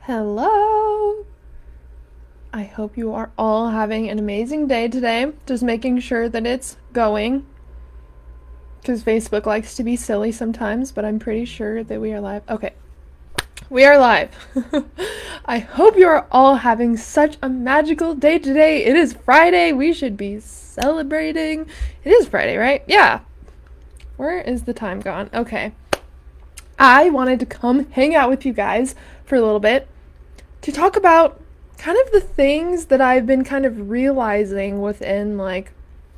Hello! I hope you are all having an amazing day today. Just making sure that it's going. Because Facebook likes to be silly sometimes, but I'm pretty sure that we are live. Okay. We are live. I hope you are all having such a magical day today. It is Friday. We should be celebrating. It is Friday, right? Yeah. Where is the time gone? Okay. I wanted to come hang out with you guys for a little bit to talk about kind of the things that I've been kind of realizing within like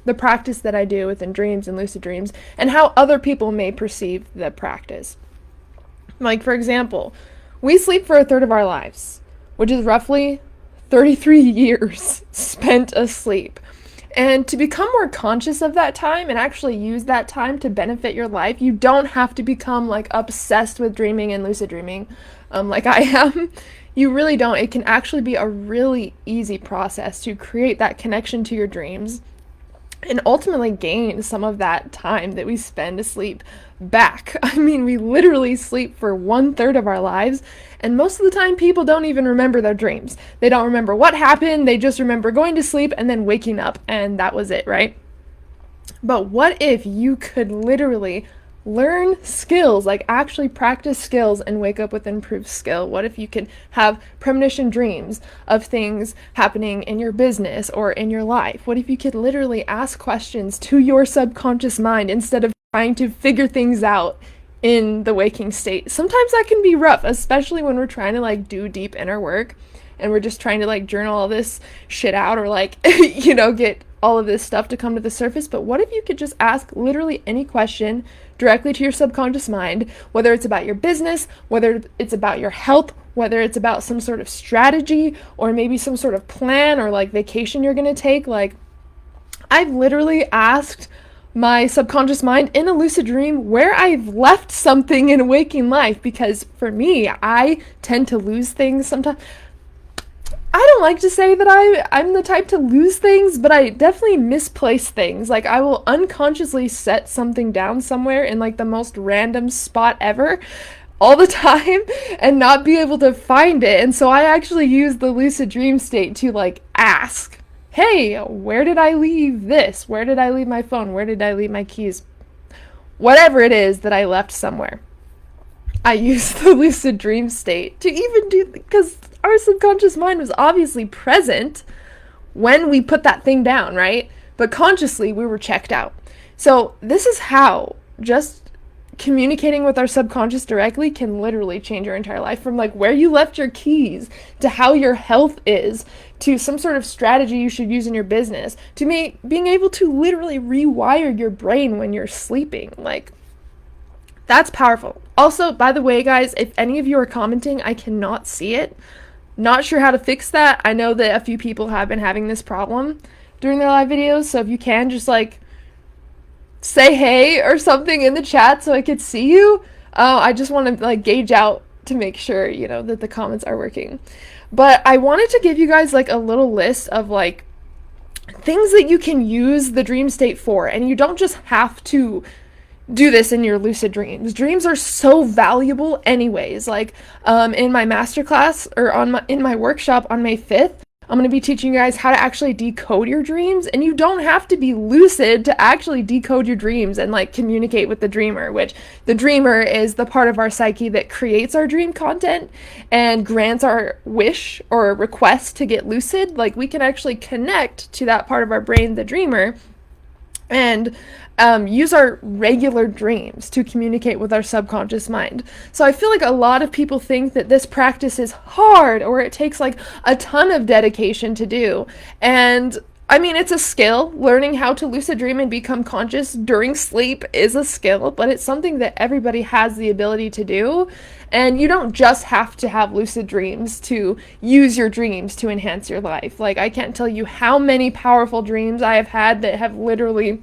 the practice that I do within dreams and lucid dreams and how other people may perceive the practice. Like, for example, we sleep for a third of our lives, which is roughly 33 years spent asleep. And to become more conscious of that time and actually use that time to benefit your life, you don't have to become like obsessed with dreaming and lucid dreaming like I am. You really don't. It can actually be a really easy process to create that connection to your dreams and ultimately gain some of that time that we spend asleep back. I mean, we literally sleep for 1/3 of our lives, and most of the time people don't even remember their dreams. They don't remember what happened, they just remember going to sleep and then waking up, and that was it, right? But what if you could literally learn skills, like actually practice skills and wake up with improved skill? What if you could have premonition dreams of things happening in your business or in your life? What if you could literally ask questions to your subconscious mind instead of trying to figure things out in the waking state? Sometimes that can be rough, especially when we're trying to like do deep inner work and we're just trying to like journal all this shit out or like, get all of this stuff to come to the surface. But what if you could just ask literally any question directly to your subconscious mind, whether it's about your business, whether it's about your health, whether it's about some sort of strategy or maybe some sort of plan or like vacation you're going to take. Like, I've literally asked my subconscious mind in a lucid dream where I've left something in waking life, because for me, I tend to lose things sometimes. I don't like to say that I'm the type to lose things, but I definitely misplace things. Like, I will unconsciously set something down somewhere in like the most random spot ever all the time and not be able to find it. And so I actually use the lucid dream state to like ask, hey, where did I leave this? Where did I leave my phone? Where did I leave my keys? Whatever it is that I left somewhere, I use the lucid dream state to even do, because our subconscious mind was obviously present when we put that thing down, right? But consciously, we were checked out. So this is how just communicating with our subconscious directly can literally change your entire life, from like where you left your keys to how your health is to some sort of strategy you should use in your business to being able to literally rewire your brain when you're sleeping. Like, that's powerful. Also, by the way, guys, if any of you are commenting, I cannot see it. Not sure how to fix that. I know that a few people have been having this problem during their live videos, so if you can just like say hey or something in the chat so I could see you. I just want to like gauge out to make sure, that the comments are working. But I wanted to give you guys like a little list of like things that you can use the dream state for, and you don't just have to do this in your lucid dreams. Dreams are so valuable anyways. Like in my masterclass or in my workshop on May 5th, I'm going to be teaching you guys how to actually decode your dreams, and you don't have to be lucid to actually decode your dreams and like communicate with the dreamer, which the dreamer is the part of our psyche that creates our dream content and grants our wish or request to get lucid. Like, we can actually connect to that part of our brain, the dreamer, and use our regular dreams to communicate with our subconscious mind. So I feel like a lot of people think that this practice is hard or it takes like a ton of dedication to do. And I mean, it's a skill. Learning how to lucid dream and become conscious during sleep is a skill, but it's something that everybody has the ability to do. And you don't just have to have lucid dreams to use your dreams to enhance your life. Like, I can't tell you how many powerful dreams I have had that have literally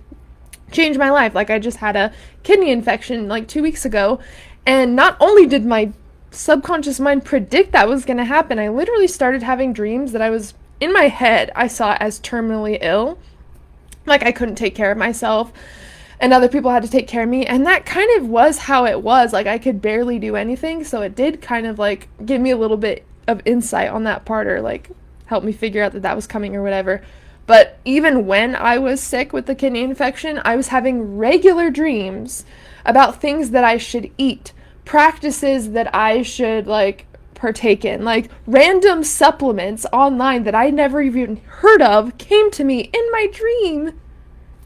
changed my life. Like, I just had a kidney infection like 2 weeks ago, and not only did my subconscious mind predict that was going to happen, I literally started having dreams that I was, in my head, I saw as terminally ill. Like, I couldn't take care of myself and other people had to take care of me, and that kind of was how it was. Like, I could barely do anything, so it did kind of like give me a little bit of insight on that part, or like helped me figure out that that was coming or whatever. But even when I was sick with the kidney infection, I was having regular dreams about things that I should eat, practices that I should like partake in, like random supplements online that I never even heard of came to me in my dream.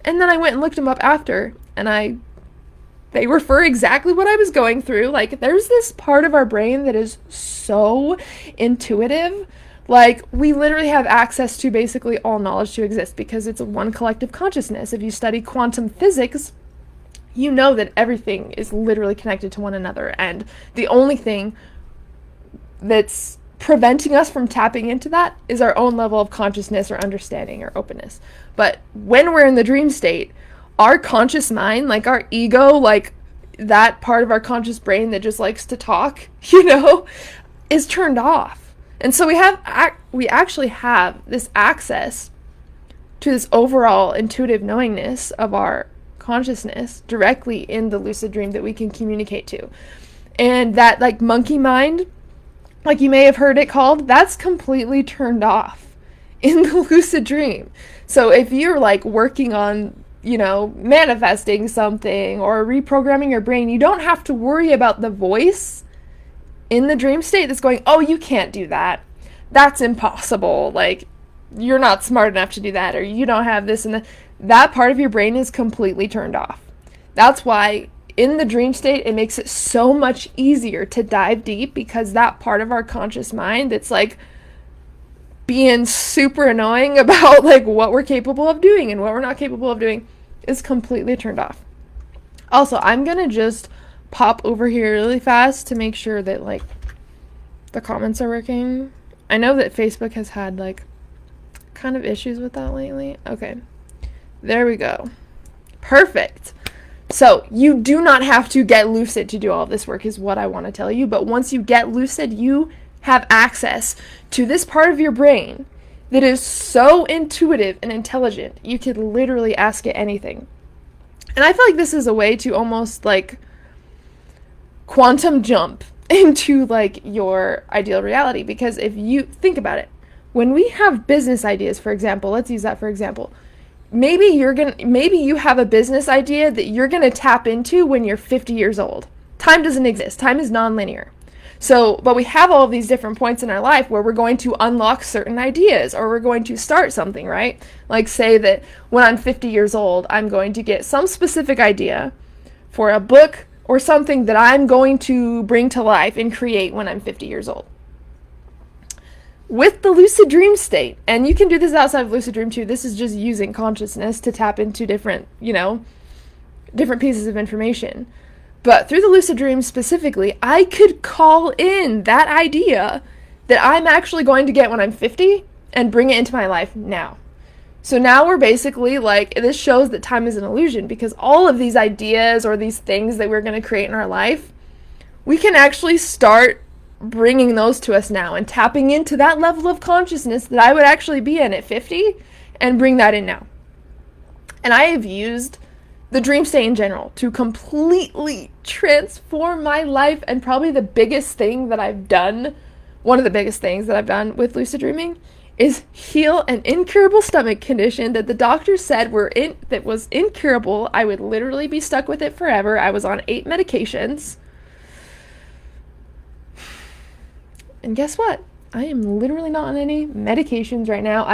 And then I went and looked them up after, and they refer exactly what I was going through. Like, there's this part of our brain that is so intuitive. Like, we literally have access to basically all knowledge to exist because it's one collective consciousness. If you study quantum physics, you know that everything is literally connected to one another, and the only thing that's preventing us from tapping into that is our own level of consciousness or understanding or openness. But when we're in the dream state, our conscious mind, like our ego, like that part of our conscious brain that just likes to talk, is turned off. And so we actually have this access to this overall intuitive knowingness of our consciousness directly in the lucid dream that we can communicate to. And that like monkey mind, like you may have heard it called, that's completely turned off in the lucid dream. So if you're like working on, manifesting something or reprogramming your brain, you don't have to worry about the voice in the dream state that's going, oh, you can't do that. That's impossible. Like, you're not smart enough to do that, or you don't have this and that. That part of your brain is completely turned off. That's why in the dream state, it makes it so much easier to dive deep, because that part of our conscious mind that's like being super annoying about like what we're capable of doing and what we're not capable of doing is completely turned off. Also, I'm gonna just pop over here really fast to make sure that like the comments are working. I know that Facebook has had like kind of issues with that lately. Okay, there we go. Perfect. So you do not have to get lucid to do all of this work, is what I want to tell you. But once you get lucid, you have access to this part of your brain that is so intuitive and intelligent, you could literally ask it anything. And I feel like this is a way to almost like quantum jump into like your ideal reality, because if you think about it, when we have business ideas, for example, let's use that for example. Maybe you have a business idea that you're going to tap into when you're 50 years old. Time doesn't exist. Time is non-linear. So, but we have all of these different points in our life where we're going to unlock certain ideas, or we're going to start something, right? Like say that when I'm 50 years old, I'm going to get some specific idea for a book or something that I'm going to bring to life and create when I'm 50 years old. With the lucid dream state, and you can do this outside of lucid dream too, this is just using consciousness to tap into different, different pieces of information. But through the lucid dream specifically, I could call in that idea that I'm actually going to get when I'm 50 and bring it into my life now. So now we're basically like, this shows that time is an illusion, because all of these ideas or these things that we're going to create in our life, we can actually start bringing those to us now and tapping into that level of consciousness that I would actually be in at 50 and bring that in now. And I have used the dream state in general to completely transform my life, and probably the biggest thing that I've done, one of the biggest things that I've done with lucid dreaming, is heal an incurable stomach condition that the doctor said that was incurable. I would literally be stuck with it forever. I was on 8 medications. And guess what? I am literally not on any medications right now.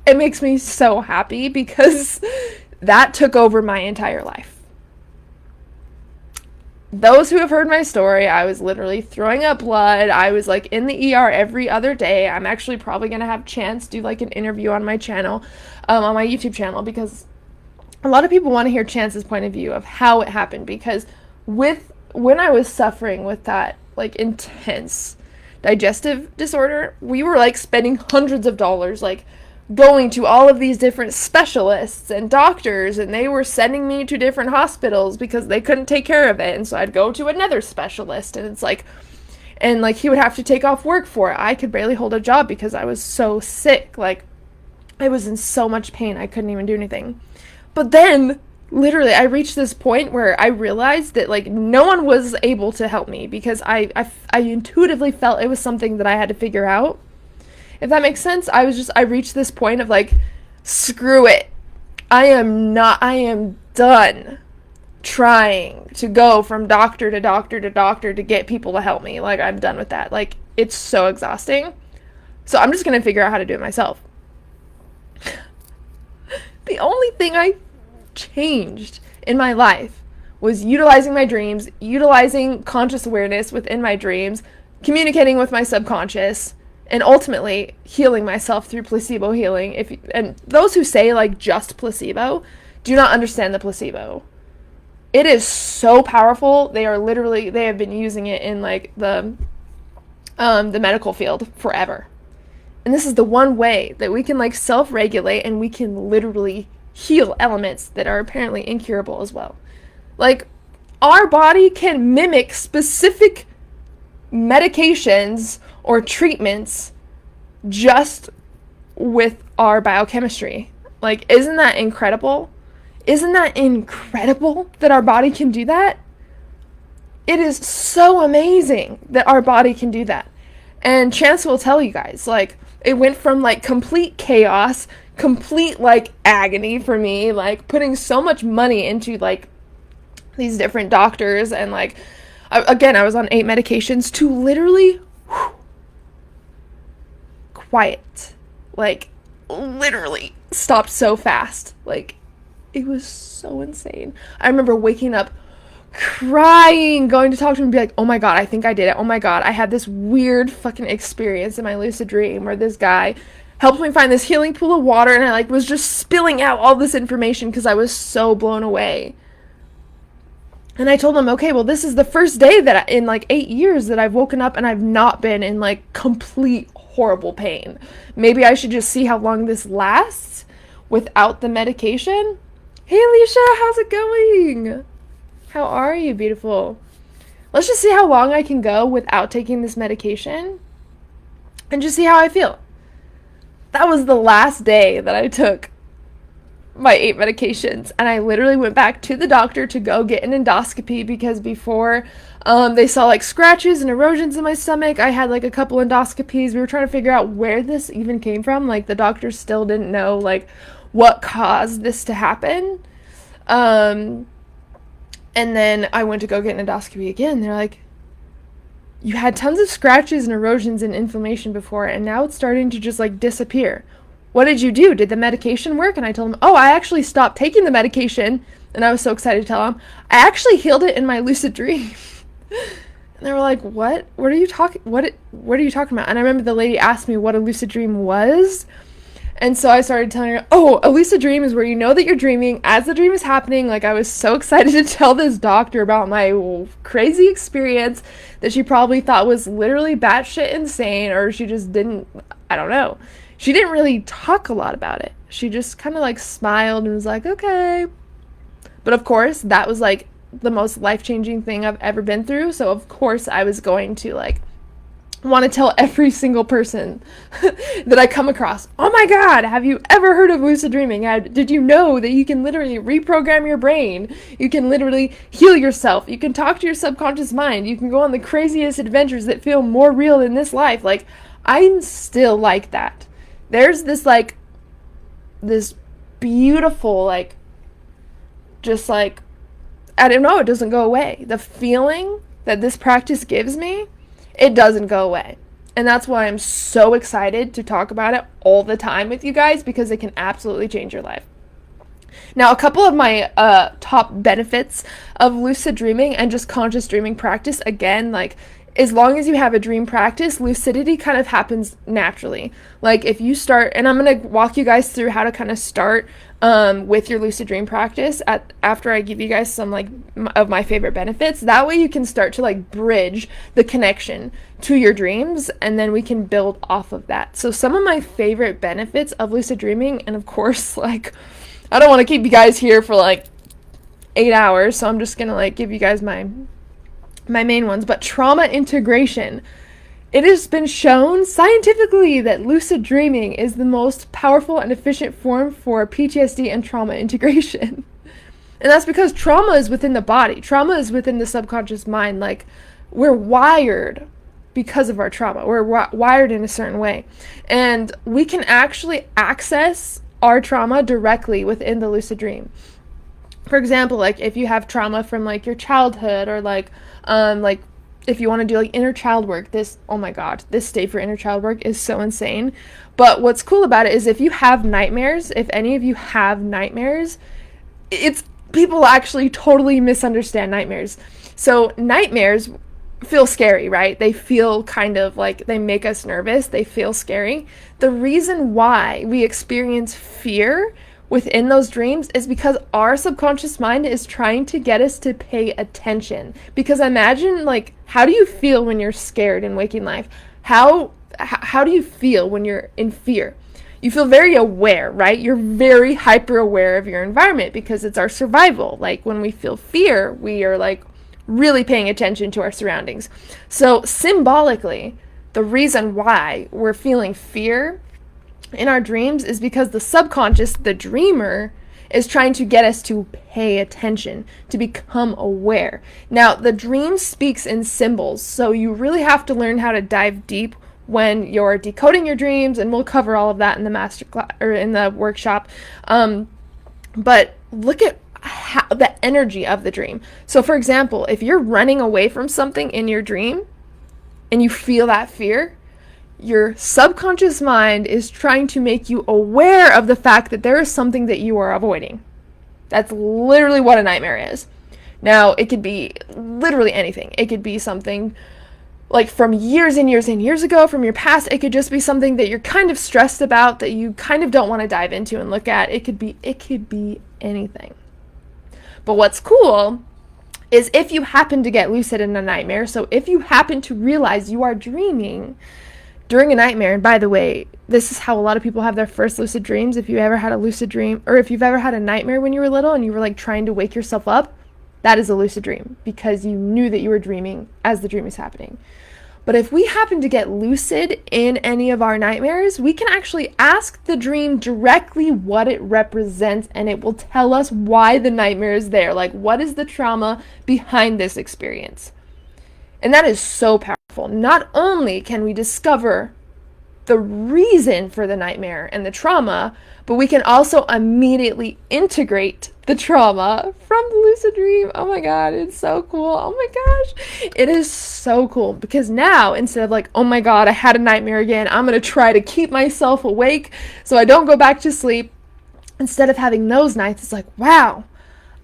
It makes me so happy, because that took over my entire life. Those who have heard my story, I was literally throwing up blood. I was like in the ER every other day. I'm actually probably going to have Chance do like an interview on my channel, on my YouTube channel, because a lot of people want to hear Chance's point of view of how it happened. Because when I was suffering with that like intense digestive disorder, we were like spending hundreds of dollars, like going to all of these different specialists and doctors, and they were sending me to different hospitals because they couldn't take care of it. And so I'd go to another specialist, and it's like, and like he would have to take off work for it. I could barely hold a job because I was so sick. Like, I was in so much pain, I couldn't even do anything. But then literally, I reached this point where I realized that, like, no one was able to help me because I intuitively felt it was something that I had to figure out. If that makes sense, I reached this point of, like, screw it. I am done trying to go from doctor to doctor to doctor to get people to help me. Like, I'm done with that. Like, it's so exhausting. So I'm just going to figure out how to do it myself. The only thing I changed in my life was utilizing my dreams, utilizing conscious awareness within my dreams, communicating with my subconscious, and ultimately healing myself through placebo healing. And those who say, like, just placebo do not understand the placebo. It is so powerful. They have been using it in, like, the medical field forever. And this is the one way that we can, like, self-regulate, and we can literally heal elements that are apparently incurable as well. Like, our body can mimic specific medications or treatments just with our biochemistry. Like, isn't that incredible? Isn't that incredible that our body can do that? It is so amazing that our body can do that. And Chance will tell you guys, like, it went from, like, complete chaos, complete, like, agony for me, like, putting so much money into, like, these different doctors, and, like, I was on 8 medications, to literally quiet. Like, literally stopped so fast. Like, it was so insane. I remember waking up crying, going to talk to him and be like, oh my god, I think I did it. Oh my god, I had this weird fucking experience in my lucid dream where this guy helped me find this healing pool of water, and I, like, was just spilling out all this information because I was so blown away. And I told him, okay, well, this is the first day that in, like, 8 years that I've woken up and I've not been in, like, complete horrible pain. Maybe I should just see how long this lasts without the medication. Hey, Alicia, how's it going? How are you, beautiful? Let's just see how long I can go without taking this medication and just see how I feel. That was the last day that I took my 8 medications, and I literally went back to the doctor to go get an endoscopy because before they saw, like, scratches and erosions in my stomach. I had, like, a couple endoscopies. We were trying to figure out where this even came from. Like, the doctor still didn't know, like, what caused this to happen. And then I went to go get an endoscopy again. They're like, you had tons of scratches and erosions and inflammation before, and now it's starting to just, like, disappear. What did you do? Did the medication work? And I told them, oh, I actually stopped taking the medication. And I was so excited to tell them, I actually healed it in my lucid dream. And they were like, what? What are you talking about? And I remember the lady asked me what a lucid dream was. And so I started telling her, oh, a lucid dream is where you know that you're dreaming as the dream is happening. Like, I was so excited to tell this doctor about my crazy experience that she probably thought was literally batshit insane, or she just didn't, I don't know. She didn't really talk a lot about it. She just kind of, like, smiled and was like, okay. But of course, that was, like, the most life-changing thing I've ever been through. So of course I was going to, like, want to tell every single person that I come across, oh my god, have you ever heard of lucid dreaming? Did you know that you can literally reprogram your brain? You can literally heal yourself. You can talk to your subconscious mind. You can go on the craziest adventures that feel more real than this life. Like, I'm still like that. There's this, like, this beautiful, like, just, like, I don't know, it doesn't go away. The feeling that this practice gives me, it doesn't go away. And that's why I'm so excited to talk about it all the time with you guys, because it can absolutely change your life. Now, a couple of my top benefits of lucid dreaming and just conscious dreaming practice, again, like, as long as you have a dream practice, lucidity kind of happens naturally. Like, if you start, and I'm going to walk you guys through how to kind of start with your lucid dream practice after I give you guys some, like, of my favorite benefits. That way you can start to, like, bridge the connection to your dreams, and then we can build off of that. So some of my favorite benefits of lucid dreaming, and of course, like, I don't want to keep you guys here for, like, 8 hours, so I'm just going to, like, give you guys my main ones. But trauma integration. It has been shown scientifically that lucid dreaming is the most powerful and efficient form for PTSD and trauma integration. And that's because trauma is within the body. Trauma is within the subconscious mind. Like, we're wired because of our trauma. We're wired in a certain way. And we can actually access our trauma directly within the lucid dream. For example, like, if you have trauma from, like, your childhood, or, like, if you want to do, like, inner child work, oh my god, this state for inner child work is so insane. But what's cool about it is, if you have nightmares, if any of you have nightmares, people actually totally misunderstand nightmares. So nightmares feel scary, right? They feel kind of like, they make us nervous. They feel scary. The reason why we experience fear within those dreams is because our subconscious mind is trying to get us to pay attention. Because imagine, like, how do you feel when you're scared in waking life? How do you feel when you're in fear? You feel very aware, right? You're very hyper aware of your environment because it's our survival. Like, when we feel fear, we are, like, really paying attention to our surroundings. So symbolically, the reason why we're feeling fear in our dreams is because the subconscious, the dreamer, is trying to get us to pay attention, to become aware. Now, the dream speaks in symbols, so you really have to learn how to dive deep when you're decoding your dreams, and we'll cover all of that in the masterclass or in the workshop. But look at the energy of the dream. So, for example, if you're running away from something in your dream and you feel that fear, your subconscious mind is trying to make you aware of the fact that there is something that you are avoiding. That's literally what a nightmare is. Now, it could be literally anything. It could be something like from years and years and years ago, from your past. It could just be something that you're kind of stressed about, that you kind of don't want to dive into and look at. It could be anything. But what's cool is if you happen to get lucid in a nightmare, so if you happen to realize you are dreaming during a nightmare, and by the way, this is how a lot of people have their first lucid dreams. If you ever had a lucid dream, or if you've ever had a nightmare when you were little and you were, like, trying to wake yourself up, that is a lucid dream, because you knew that you were dreaming as the dream is happening. But if we happen to get lucid in any of our nightmares, we can actually ask the dream directly what it represents, and it will tell us why the nightmare is there. Like, what is the trauma behind this experience? And that is so powerful. Not only can we discover the reason for the nightmare and the trauma, but we can also immediately integrate the trauma from the lucid dream. Oh my god, it's so cool. Oh my gosh, it is so cool, because now, instead of like, oh my god, I had a nightmare again, I'm going to try to keep myself awake so I don't go back to sleep, instead of having those nights, it's like, wow,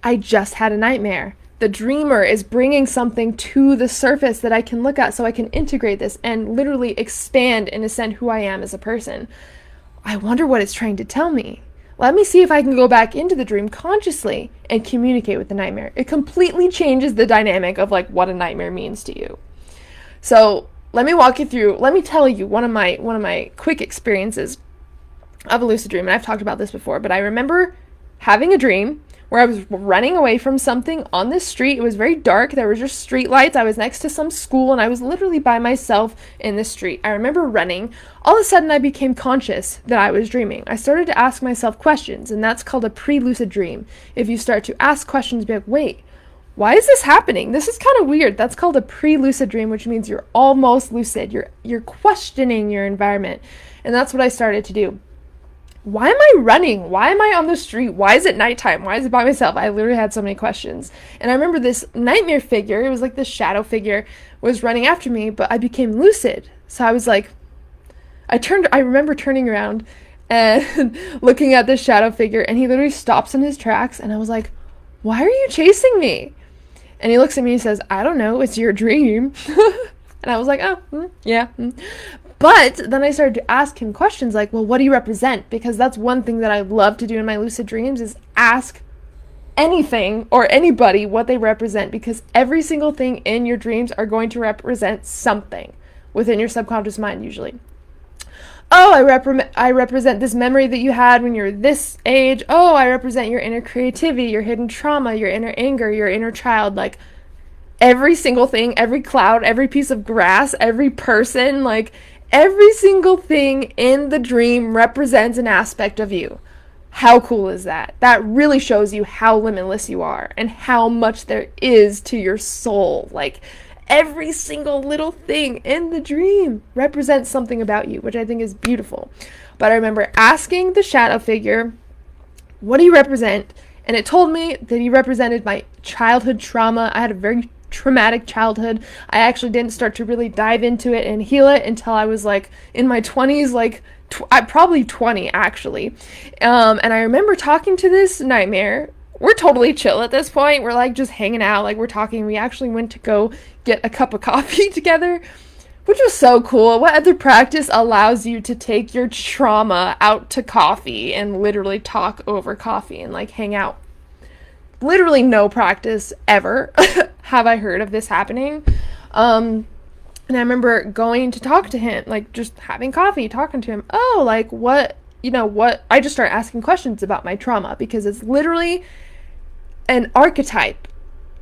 I just had a nightmare. The dreamer is bringing something to the surface that I can look at, so I can integrate this and literally expand and ascend who I am as a person. I wonder what it's trying to tell me. Let me see if I can go back into the dream consciously and communicate with the nightmare. It completely changes the dynamic of, like, what a nightmare means to you. So let me tell you one of my quick experiences of a lucid dream. And I've talked about this before, but I remember having a dream where I was running away from something on this street. It was very dark. There were just street lights. I was next to some school, and I was literally by myself in the street. I remember running. All of a sudden, I became conscious that I was dreaming. I started to ask myself questions, and that's called a pre-lucid dream. If you start to ask questions, be like, wait, why is this happening? This is kind of weird. That's called a pre-lucid dream, which means you're almost lucid. You're questioning your environment. And that's what I started to do. Why am I running? Why am I on the street? Why is it nighttime? Why is it by myself? I literally had so many questions. And I remember this nightmare figure, it was like this shadow figure, was running after me, but I became lucid. So I was like, I remember turning around and looking at this shadow figure, and he literally stops in his tracks, and I was like, why are you chasing me? And he looks at me and says, I don't know, it's your dream. And I was like, oh, yeah. But then I started to ask him questions like, well, what do you represent? Because that's one thing that I love to do in my lucid dreams, is ask anything or anybody what they represent, because every single thing in your dreams are going to represent something within your subconscious mind usually. Oh, I represent this memory that you had when you were this age. Oh, I represent your inner creativity, your hidden trauma, your inner anger, your inner child. Like, every single thing, every cloud, every piece of grass, every person, like, every single thing in the dream represents an aspect of you. How cool is that? That really shows you how limitless you are and how much there is to your soul. Like, every single little thing in the dream represents something about you, which I think is beautiful. But I remember asking the shadow figure, what do you represent? And it told me that he represented my childhood trauma. I had a very traumatic childhood. I actually didn't start to really dive into it and heal it until I was like in my 20s, like probably 20 actually. And I remember talking to this nightmare. We're totally chill at this point. We're like just hanging out, like we're talking. We actually went to go get a cup of coffee together, which was so cool. What other practice allows you to take your trauma out to coffee and literally talk over coffee and like hang out? Literally no practice ever have I heard of this happening. And I remember going to talk to him, like just having coffee, talking to him. Oh, like what, I just start asking questions about my trauma because it's literally an archetype,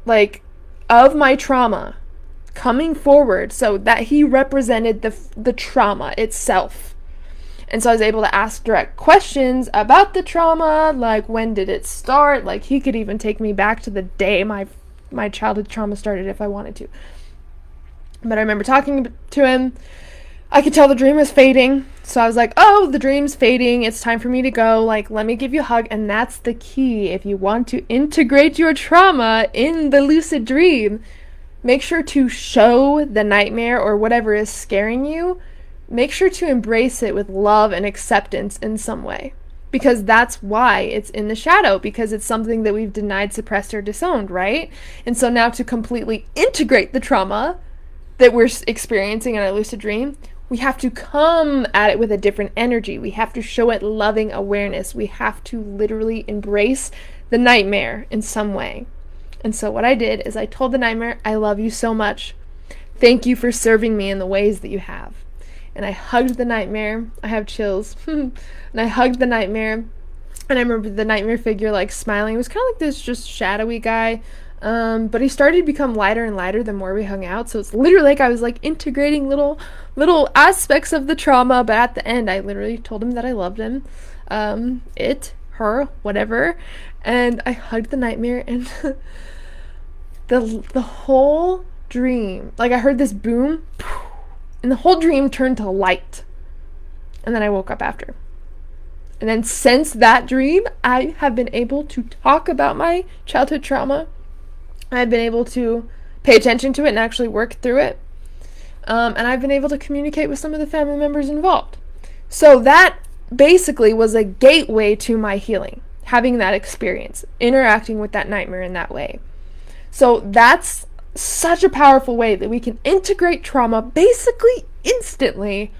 like, of my trauma coming forward, so that he represented the trauma itself. And so I was able to ask direct questions about the trauma, like when did it start? Like he could even take me back to the day my childhood trauma started if I wanted to. But I remember talking to him. I could tell the dream was fading. So I was like, oh, the dream's fading. It's time for me to go. Like, let me give you a hug. And that's the key. If you want to integrate your trauma in the lucid dream, make sure to show the nightmare or whatever is scaring you. Make sure to embrace it with love and acceptance in some way. Because that's why it's in the shadow. Because it's something that we've denied, suppressed, or disowned, right? And so now to completely integrate the trauma that we're experiencing in our lucid dream, we have to come at it with a different energy. We have to show it loving awareness. We have to literally embrace the nightmare in some way. And so what I did is I told the nightmare, I love you so much. Thank you for serving me in the ways that you have. And I hugged the nightmare. I have chills. And I hugged the nightmare. And I remember the nightmare figure like smiling. It was kind of like this just shadowy guy. But he started to become lighter and lighter the more we hung out. So it's literally like I was like integrating little aspects of the trauma. But at the end, I literally told him that I loved him. It, her, whatever. And I hugged the nightmare, and the whole dream, like I heard this boom, and the whole dream turned to light. And then I woke up after. And then since that dream, I have been able to talk about my childhood trauma. I've been able to pay attention to it and actually work through it. And I've been able to communicate with some of the family members involved. So that basically was a gateway to my healing, having that experience, interacting with that nightmare in that way. So that's such a powerful way that we can integrate trauma basically instantly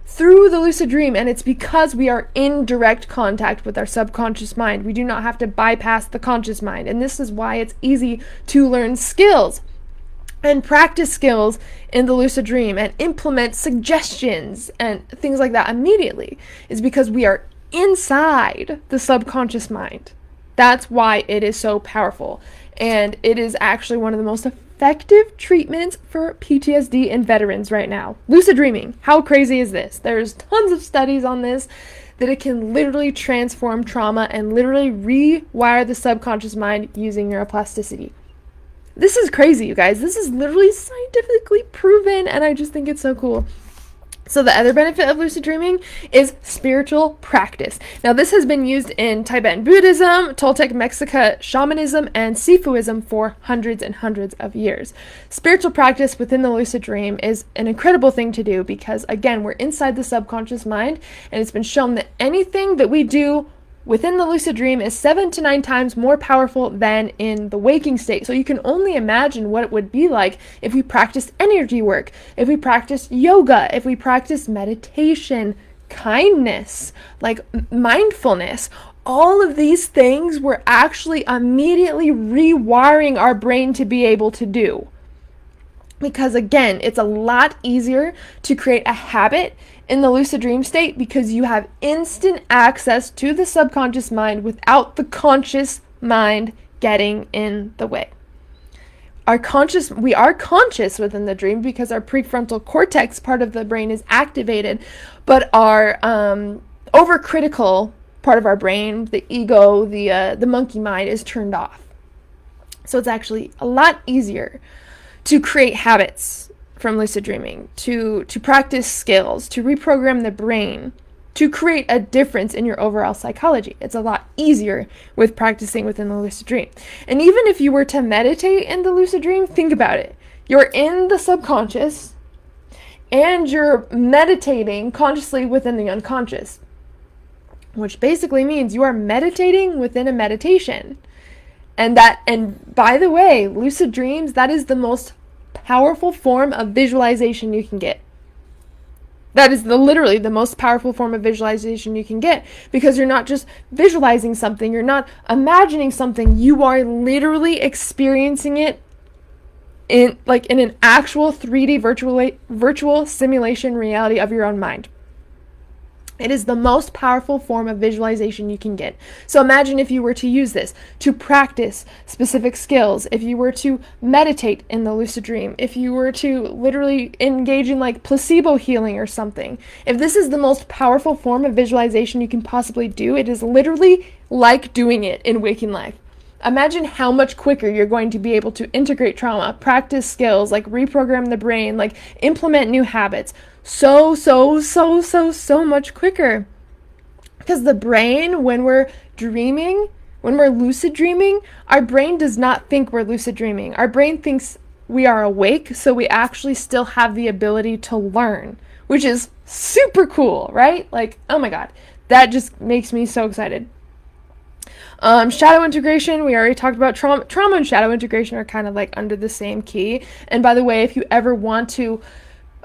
through the lucid dream. And it's because we are in direct contact with our subconscious mind. We do not have to bypass the conscious mind. And this is why it's easy to learn skills and practice skills in the lucid dream and implement suggestions and things like that immediately, is because we are inside the subconscious mind. That's why it is so powerful. And it is actually one of the most effective treatments for PTSD in veterans right now. Lucid dreaming. How crazy is this? There's tons of studies on this, that it can literally transform trauma and literally rewire the subconscious mind using neuroplasticity. This is crazy, you guys. This is literally scientifically proven, and I just think it's so cool. So the other benefit of lucid dreaming is spiritual practice. Now, this has been used in Tibetan Buddhism, Toltec Mexica shamanism, and Sifuism for hundreds and hundreds of years. Spiritual practice within the lucid dream is an incredible thing to do because, again, we're inside the subconscious mind, and it's been shown that anything that we do within the lucid dream is 7 to 9 times more powerful than in the waking state. So you can only imagine what it would be like if we practiced energy work, if we practiced yoga, if we practiced meditation, kindness, like mindfulness. All of these things we're actually immediately rewiring our brain to be able to do. Because again, it's a lot easier to create a habit in the lucid dream state because you have instant access to the subconscious mind without the conscious mind getting in the way. We are conscious within the dream because our prefrontal cortex part of the brain is activated, but our overcritical part of our brain, the ego, the monkey mind, is turned off. So it's actually a lot easier to create habits from lucid dreaming, to practice skills, to reprogram the brain, to create a difference in your overall psychology. It's a lot easier with practicing within the lucid dream. And even if you were to meditate in the lucid dream, think about it. You're in the subconscious and you're meditating consciously within the unconscious, which basically means you are meditating within a meditation. And by the way, lucid dreams, that is the most powerful form of visualization you can get. That is literally the most powerful form of visualization you can get, because you're not just visualizing something, you're not imagining something, you are literally experiencing it in an actual 3D virtual simulation reality of your own mind. It is the most powerful form of visualization you can get. So imagine if you were to use this to practice specific skills, if you were to meditate in the lucid dream, if you were to literally engage in like placebo healing or something. If this is the most powerful form of visualization you can possibly do, it is literally like doing it in waking life. Imagine how much quicker you're going to be able to integrate trauma, practice skills, like reprogram the brain, like implement new habits. So much quicker. Because the brain, when we're dreaming, when we're lucid dreaming, our brain does not think we're lucid dreaming. Our brain thinks we are awake, so we actually still have the ability to learn, which is super cool, right? Like, oh my God, that just makes me so excited. Shadow integration, we already talked about. Trauma and shadow integration are kind of like under the same key. And by the way, if you ever want to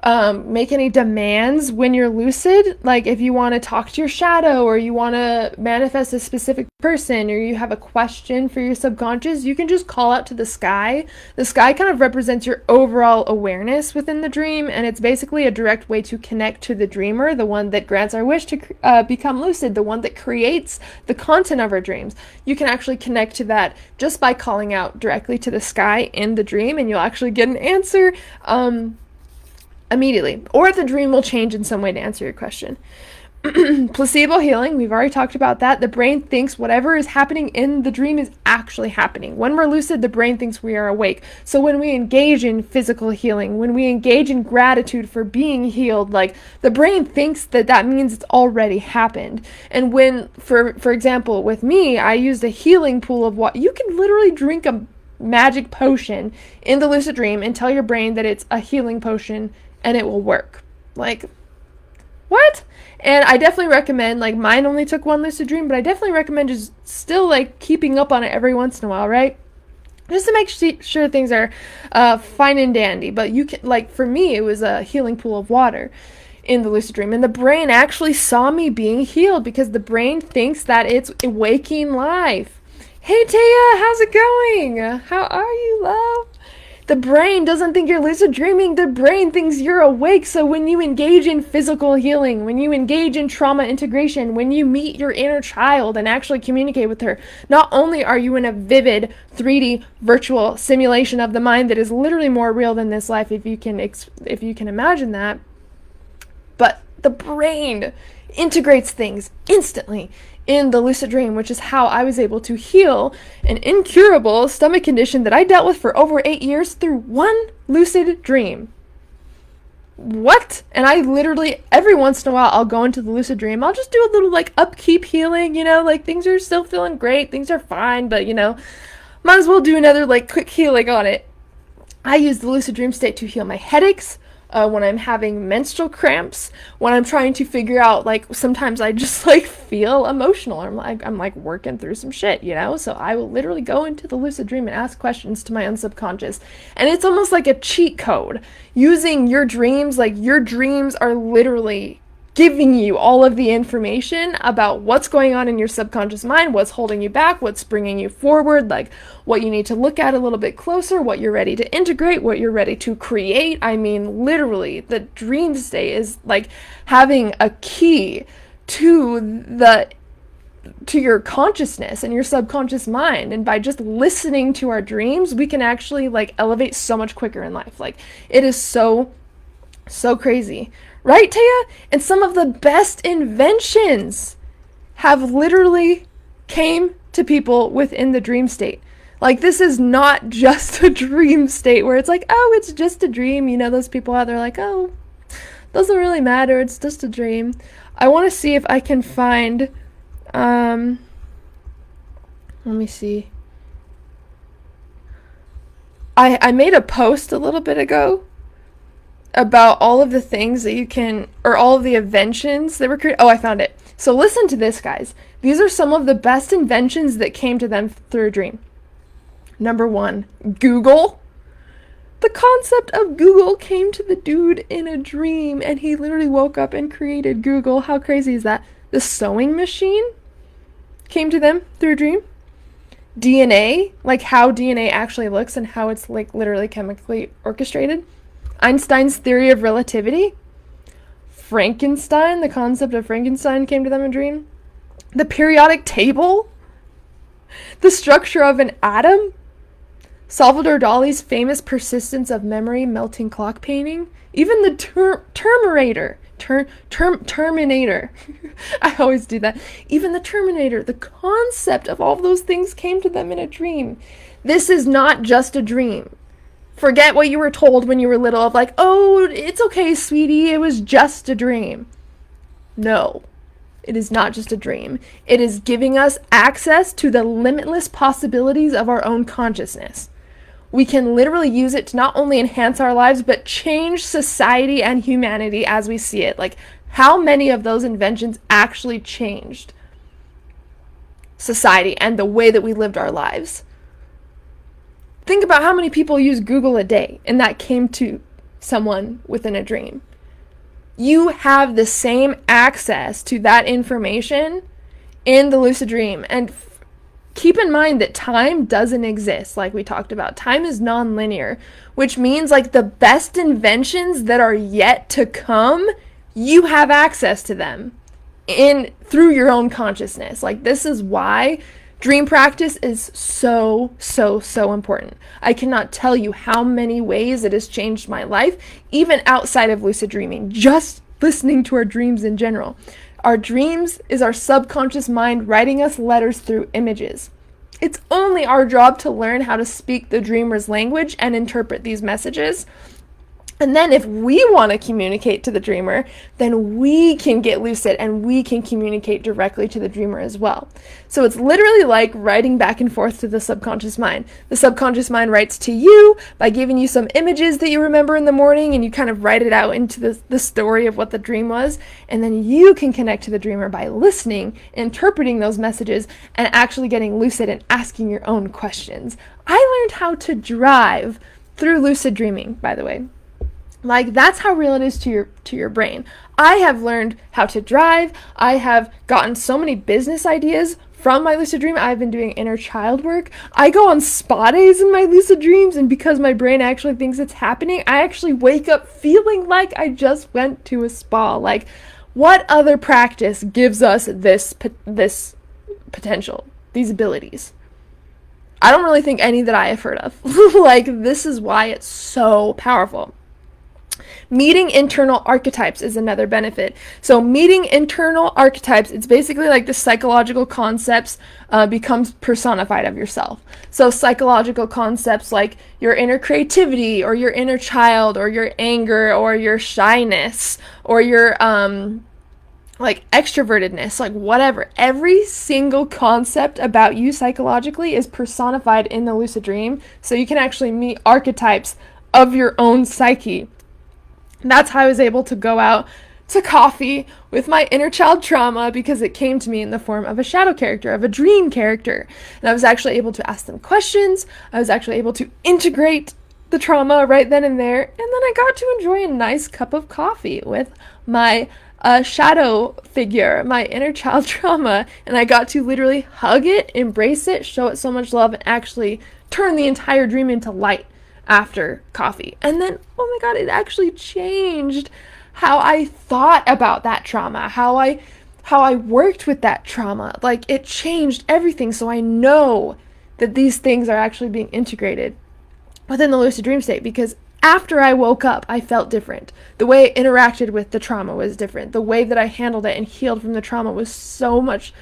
make any demands when you're lucid, like if you want to talk to your shadow, or you want to manifest a specific person, or you have a question for your subconscious, you can just call out to the sky. The sky kind of represents your overall awareness within the dream, and it's basically a direct way to connect to the dreamer, the one that grants our wish to become lucid, the one that creates the content of our dreams. You can actually connect to that just by calling out directly to the sky in the dream, and you'll actually get an answer immediately, or the dream will change in some way to answer your question. Placebo healing, we've already talked about that. The brain thinks whatever is happening in the dream is actually happening. When we're lucid, the brain thinks we are awake. So when we engage in physical healing, when we engage in gratitude for being healed, like the brain thinks that means it's already happened. And when, for example, with me, I used a healing pool of water. You can literally drink a magic potion in the lucid dream and tell your brain that it's a healing potion, and it will work. Like, what? And I definitely recommend, like, mine only took one lucid dream, but I definitely recommend just still, like, keeping up on it every once in a while, right? Just to make sure things are fine and dandy. But you can, like, for me, it was a healing pool of water in the lucid dream. And the brain actually saw me being healed, because the brain thinks that it's waking life. Hey, Taya, how's it going? How are you, love? The brain doesn't think you're lucid dreaming. The brain thinks you're awake. So when you engage in physical healing, when you engage in trauma integration, when you meet your inner child and actually communicate with her, not only are you in a vivid 3D virtual simulation of the mind that is literally more real than this life, if you can imagine that, but the brain integrates things instantly in the lucid dream, which is how I was able to heal an incurable stomach condition that I dealt with for over 8 years through one lucid dream. What? And I literally, every once in a while, I'll go into the lucid dream. I'll just do a little, like, upkeep healing, like, things are still feeling great, things are fine, but, might as well do another, like, quick healing on it. I use the lucid dream state to heal my headaches, when I'm having menstrual cramps, when I'm trying to figure out, like, sometimes I just, like, feel emotional. I'm like working through some shit, So I will literally go into the lucid dream and ask questions to my own subconscious. And it's almost like a cheat code. Using your dreams, like, your dreams are literally giving you all of the information about what's going on in your subconscious mind, what's holding you back, what's bringing you forward, like what you need to look at a little bit closer, what you're ready to integrate, what you're ready to create. I mean, literally, the dream state is like having a key to your consciousness and your subconscious mind. And by just listening to our dreams, we can actually, like, elevate so much quicker in life. Like, it is so crazy. Right, Taya? And some of the best inventions have literally came to people within the dream state. Like, this is not just a dream state where it's like, oh, it's just a dream. You know, those people out there like, oh, doesn't really matter. It's just a dream. I want to see if I can find, let me see. I made a post a little bit ago about all of the things that you can, or all of the inventions that were created. Oh, I found it. So listen to this, guys. These are some of the best inventions that came to them through a dream. Number 1, Google. The concept of Google came to the dude in a dream, and he literally woke up and created Google. How crazy is that? The sewing machine came to them through a dream. DNA, like how DNA actually looks and how it's like literally chemically orchestrated. Einstein's theory of relativity. Frankenstein, the concept of Frankenstein came to them in a dream. The periodic table. The structure of an atom. Salvador Dali's famous persistence of memory melting clock painting. Even the Terminator. Terminator. I always do that. Even the Terminator, the concept of all of those things came to them in a dream. This is not just a dream. Forget what you were told when you were little of like, oh, it's okay, sweetie, it was just a dream. No, it is not just a dream. It is giving us access to the limitless possibilities of our own consciousness. We can literally use it to not only enhance our lives, but change society and humanity as we see it. Like, how many of those inventions actually changed society and the way that we lived our lives? Think about how many people use Google a day, and that came to someone within a dream. You have the same access to that information in the lucid dream. And keep in mind that time doesn't exist, like we talked about. Time is non-linear, which means like the best inventions that are yet to come, you have access to them through your own consciousness. Like, this is why dream practice is so important. I cannot tell you how many ways it has changed my life, even outside of lucid dreaming, just listening to our dreams in general. Our dreams is our subconscious mind writing us letters through images. It's only our job to learn how to speak the dreamer's language and interpret these messages. And then if we want to communicate to the dreamer, then we can get lucid and we can communicate directly to the dreamer as well. So it's literally like writing back and forth to the subconscious mind. The subconscious mind writes to you by giving you some images that you remember in the morning, and you kind of write it out into the story of what the dream was. And then you can connect to the dreamer by listening, interpreting those messages, and actually getting lucid and asking your own questions. I learned how to drive through lucid dreaming, by the way. Like, that's how real it is to your brain. I have learned how to drive. I have gotten so many business ideas from my lucid dream. I've been doing inner child work. I go on spa days in my lucid dreams, and because my brain actually thinks it's happening, I actually wake up feeling like I just went to a spa. Like, what other practice gives us this potential, these abilities? I don't really think any that I have heard of. Like, this is why it's so powerful. Meeting internal archetypes is another benefit. So meeting internal archetypes, it's basically like the psychological concepts becomes personified of yourself. So psychological concepts like your inner creativity, or your inner child, or your anger, or your shyness, or your like extrovertedness, like whatever. Every single concept about you psychologically is personified in the lucid dream. So you can actually meet archetypes of your own psyche. That's how I was able to go out to coffee with my inner child trauma, because it came to me in the form of a shadow character, of a dream character. And I was actually able to ask them questions. I was actually able to integrate the trauma right then and there. And then I got to enjoy a nice cup of coffee with my shadow figure, my inner child trauma. And I got to literally hug it, embrace it, show it so much love, and actually turn the entire dream into light after coffee. And then, oh my God, it actually changed how I thought about that trauma, how I worked with that trauma. Like, it changed everything. So I know that these things are actually being integrated within the lucid dream state, because After I woke up, I felt different. The way I interacted with the trauma was different. The way that I handled it and healed from the trauma was so much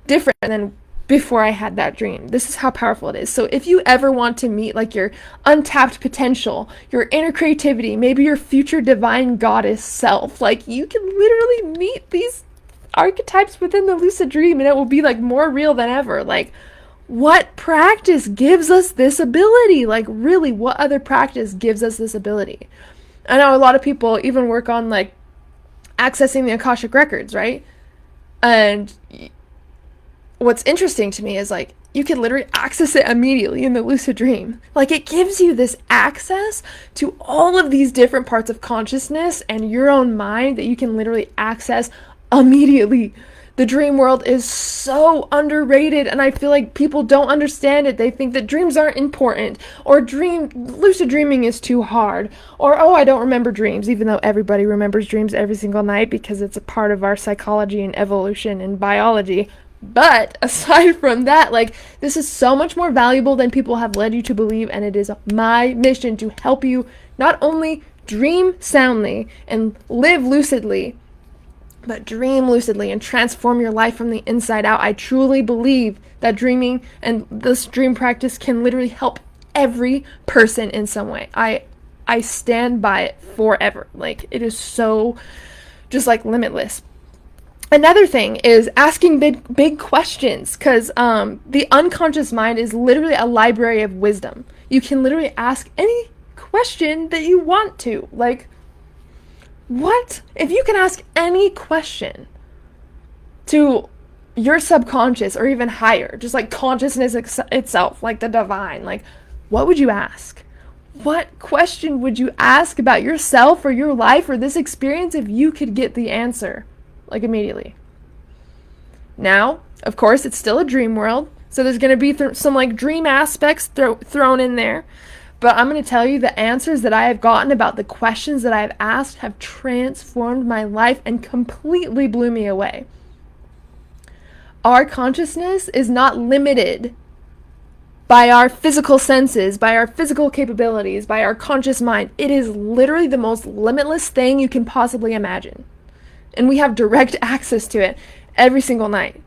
different than before I had that dream. This is how powerful it is. So if you ever want to meet like your untapped potential, your inner creativity, maybe your future divine goddess self, like you can literally meet these archetypes within the lucid dream and it will be like more real than ever. Like, what practice gives us this ability? Like, really, what other practice gives us this ability? I know a lot of people even work on like accessing the Akashic records, right? And what's interesting to me is like you can literally access it immediately in the lucid dream. Like, it gives you this access to all of these different parts of consciousness and your own mind that you can literally access immediately. The dream world is so underrated, and I feel like people don't understand it. They think that dreams aren't important, or lucid dreaming is too hard, or, oh, I don't remember dreams, even though everybody remembers dreams every single night because it's a part of our psychology and evolution and biology. But aside from that, like, this is so much more valuable than people have led you to believe, and it is my mission to help you not only dream soundly and live lucidly, but dream lucidly and transform your life from the inside out. I truly believe that dreaming and this dream practice can literally help every person in some way. I stand by it forever. Like, it is so just like limitless. Another thing is asking big questions, because the unconscious mind is literally a library of wisdom. You can literally ask any question that you want to. Like, what? If you can ask any question to your subconscious or even higher, just like consciousness itself, like the divine, like, what would you ask? What question would you ask about yourself or your life or this experience if you could get the answer, like, immediately? Now, of course, it's still a dream world, so there's going to be some like dream aspects thrown in there. But I'm going to tell you the answers that I have gotten about the questions that I have asked have transformed my life and completely blew me away. Our consciousness is not limited by our physical senses, by our physical capabilities, by our conscious mind. It is literally the most limitless thing you can possibly imagine. And we have direct access to it every single night.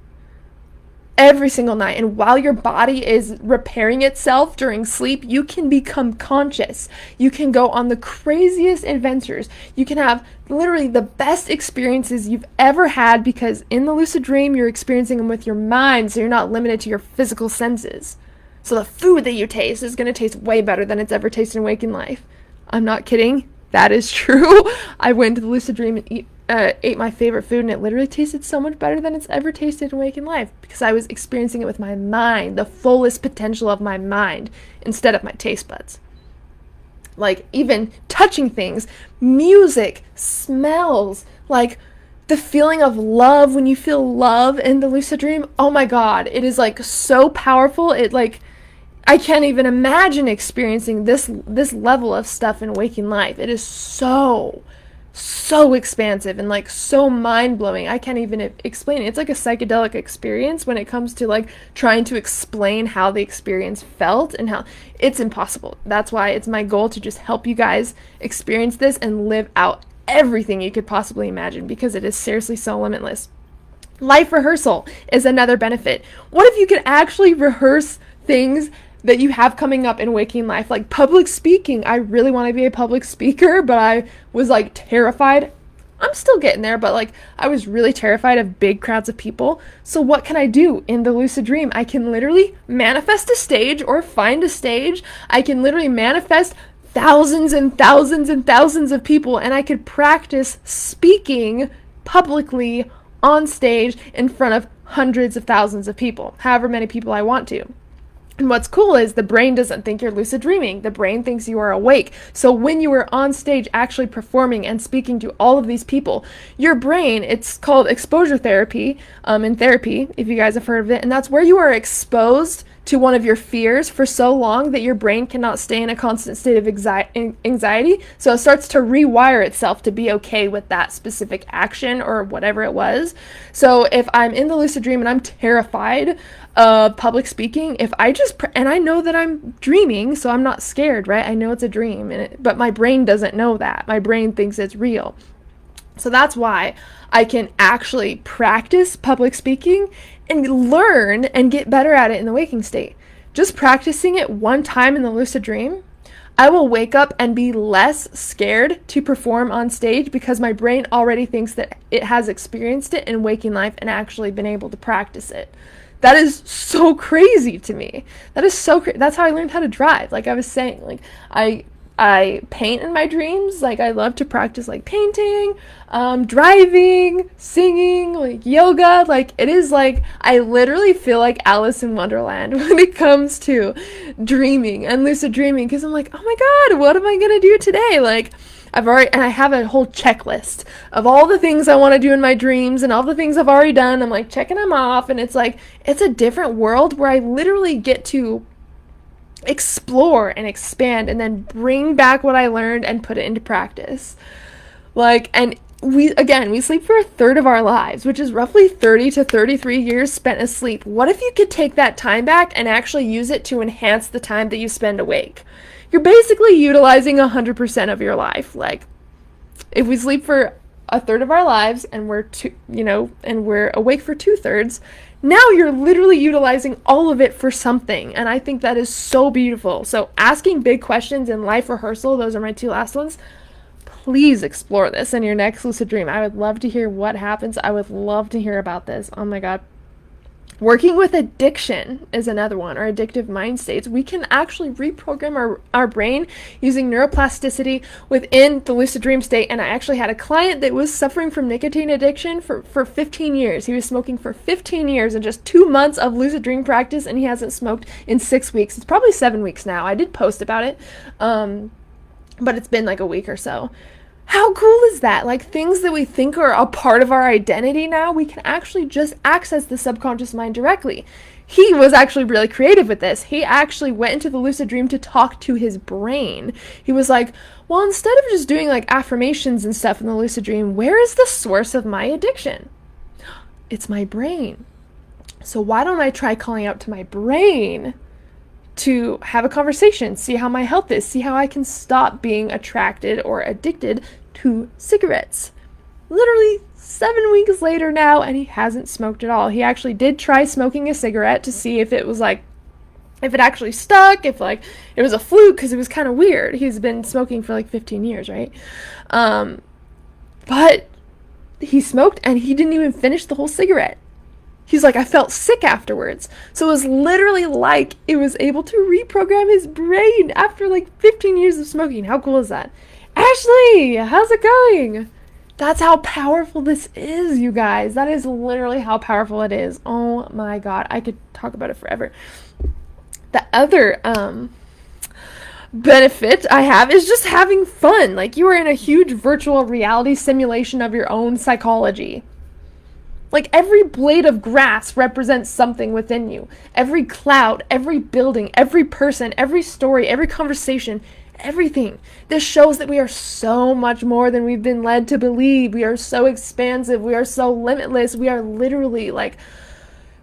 Every single night. And while your body is repairing itself during sleep, you can become conscious. You can go on the craziest adventures. You can have literally the best experiences you've ever had, because in the lucid dream, you're experiencing them with your mind, so you're not limited to your physical senses. So the food that you taste is going to taste way better than it's ever tasted in waking life. I'm not kidding. That is true. I went to the lucid dream and ate my favorite food, and it literally tasted so much better than it's ever tasted in waking life, because I was experiencing it with my mind, the fullest potential of my mind, instead of my taste buds. Like, even touching things, music, smells, like the feeling of love when you feel love in the lucid dream. Oh my God, it is like so powerful. It like, I can't even imagine experiencing this level of stuff in waking life. It is so expansive and like so mind-blowing. I can't even explain it. It's like a psychedelic experience when it comes to like trying to explain how the experience felt, and how it's impossible. That's why it's my goal to just help you guys experience this and live out everything you could possibly imagine, because it is seriously so limitless. Life rehearsal is another benefit. What if you could actually rehearse things that you have coming up in waking life, like public speaking? I really want to be a public speaker, but I was like terrified. I'm still getting there, but like I was really terrified of big crowds of people. So what can I do in the lucid dream? I can literally manifest a stage or find a stage. I can literally manifest thousands and thousands and thousands of people, and I could practice speaking publicly on stage in front of hundreds of thousands of people, however many people I want to. And what's cool is the brain doesn't think you're lucid dreaming. The brain thinks you are awake. So when you are on stage actually performing and speaking to all of these people, your brain, it's called exposure therapy in therapy, if you guys have heard of it, and that's where you are exposed to one of your fears for so long that your brain cannot stay in a constant state of anxiety. So it starts to rewire itself to be okay with that specific action or whatever it was. So if I'm in the lucid dream and I'm terrified of public speaking, if I just, and I know that I'm dreaming, so I'm not scared, right? I know it's a dream, but my brain doesn't know that. My brain thinks it's real. So that's why I can actually practice public speaking and learn and get better at it in the waking state. Just practicing it one time in the lucid dream, I will wake up and be less scared to perform on stage because my brain already thinks that it has experienced it in waking life and actually been able to practice it. That is so crazy to me. That is so crazy. That's how I learned how to drive. Like I was saying, like I paint in my dreams. Like I love to practice like painting, driving, singing, like yoga. Like it is like I literally feel like Alice in Wonderland when it comes to dreaming and lucid dreaming, because I'm like, oh my God, what am I gonna do today? Like I have a whole checklist of all the things I want to do in my dreams and all the things I've already done. I'm like checking them off, and it's like it's a different world where I literally get to explore and expand and then bring back what I learned and put it into practice. Like, and we sleep for a third of our lives, which is roughly 30 to 33 years spent asleep. What if you could take that time back and actually use it to enhance the time that you spend awake? You're basically utilizing 100% of your life. Like, if we sleep for a third of our lives and we're awake for 2/3, now you're literally utilizing all of it for something. And I think that is so beautiful. So asking big questions in life rehearsal, those are my 2 last ones. Please explore this in your next lucid dream. I would love to hear what happens. I would love to hear about this. Oh my God. Working with addiction is another one, or addictive mind states. We can actually reprogram our brain using neuroplasticity within the lucid dream state. And I actually had a client that was suffering from nicotine addiction for 15 years. He was smoking for 15 years and just 2 months of lucid dream practice, and he hasn't smoked in 6 weeks. It's probably 7 weeks now. I did post about it, but it's been like a week or so. How cool is that? Like, things that we think are a part of our identity now, we can actually just access the subconscious mind directly. He was actually really creative with this. He actually went into the lucid dream to talk to his brain. He was like, well, instead of just doing like affirmations and stuff in the lucid dream, where is the source of my addiction? It's my brain. So why don't I try calling out to my brain to have a conversation, see how my health is, see how I can stop being attracted or addicted to cigarettes. Literally 7 weeks later now, and he hasn't smoked at all. He actually did try smoking a cigarette to see if it was like, if it actually stuck, if like it was a fluke, because it was kind of weird. He's been smoking for like 15 years, right? But he smoked and he didn't even finish the whole cigarette. He's like, I felt sick afterwards. So it was literally like it was able to reprogram his brain after like 15 years of smoking. How cool is that? Ashley, how's it going? That's how powerful this is, you guys. That is literally how powerful it is. Oh my God. I could talk about it forever. The other benefit I have is just having fun. Like, you are in a huge virtual reality simulation of your own psychology. Like, every blade of grass represents something within you. Every cloud, every building, every person, every story, every conversation, everything. This shows that we are so much more than we've been led to believe. We are so expansive. We are so limitless. We are literally like,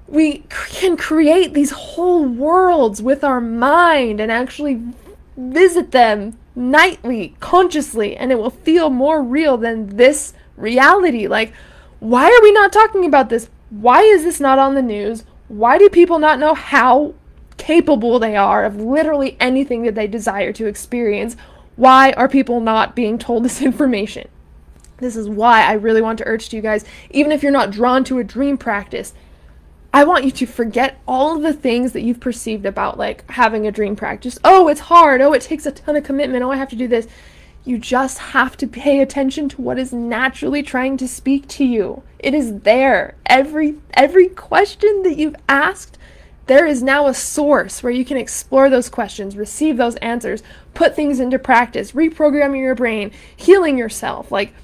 we can create these whole worlds with our mind and actually visit them nightly, consciously, and it will feel more real than this reality. Like, why are we not talking about this? Why is this not on the news? Why do people not know how capable they are of literally anything that they desire to experience? Why are people not being told this information? This is why I really want to urge to you guys, even if you're not drawn to a dream practice, I want you to forget all of the things that you've perceived about like having a dream practice. Oh, it's hard. Oh, it takes a ton of commitment. Oh, I have to do this. You just have to pay attention to what is naturally trying to speak to you. It is there. Every question that you've asked, there is now a source where you can explore those questions, receive those answers, put things into practice, reprogramming your brain, healing yourself. Like,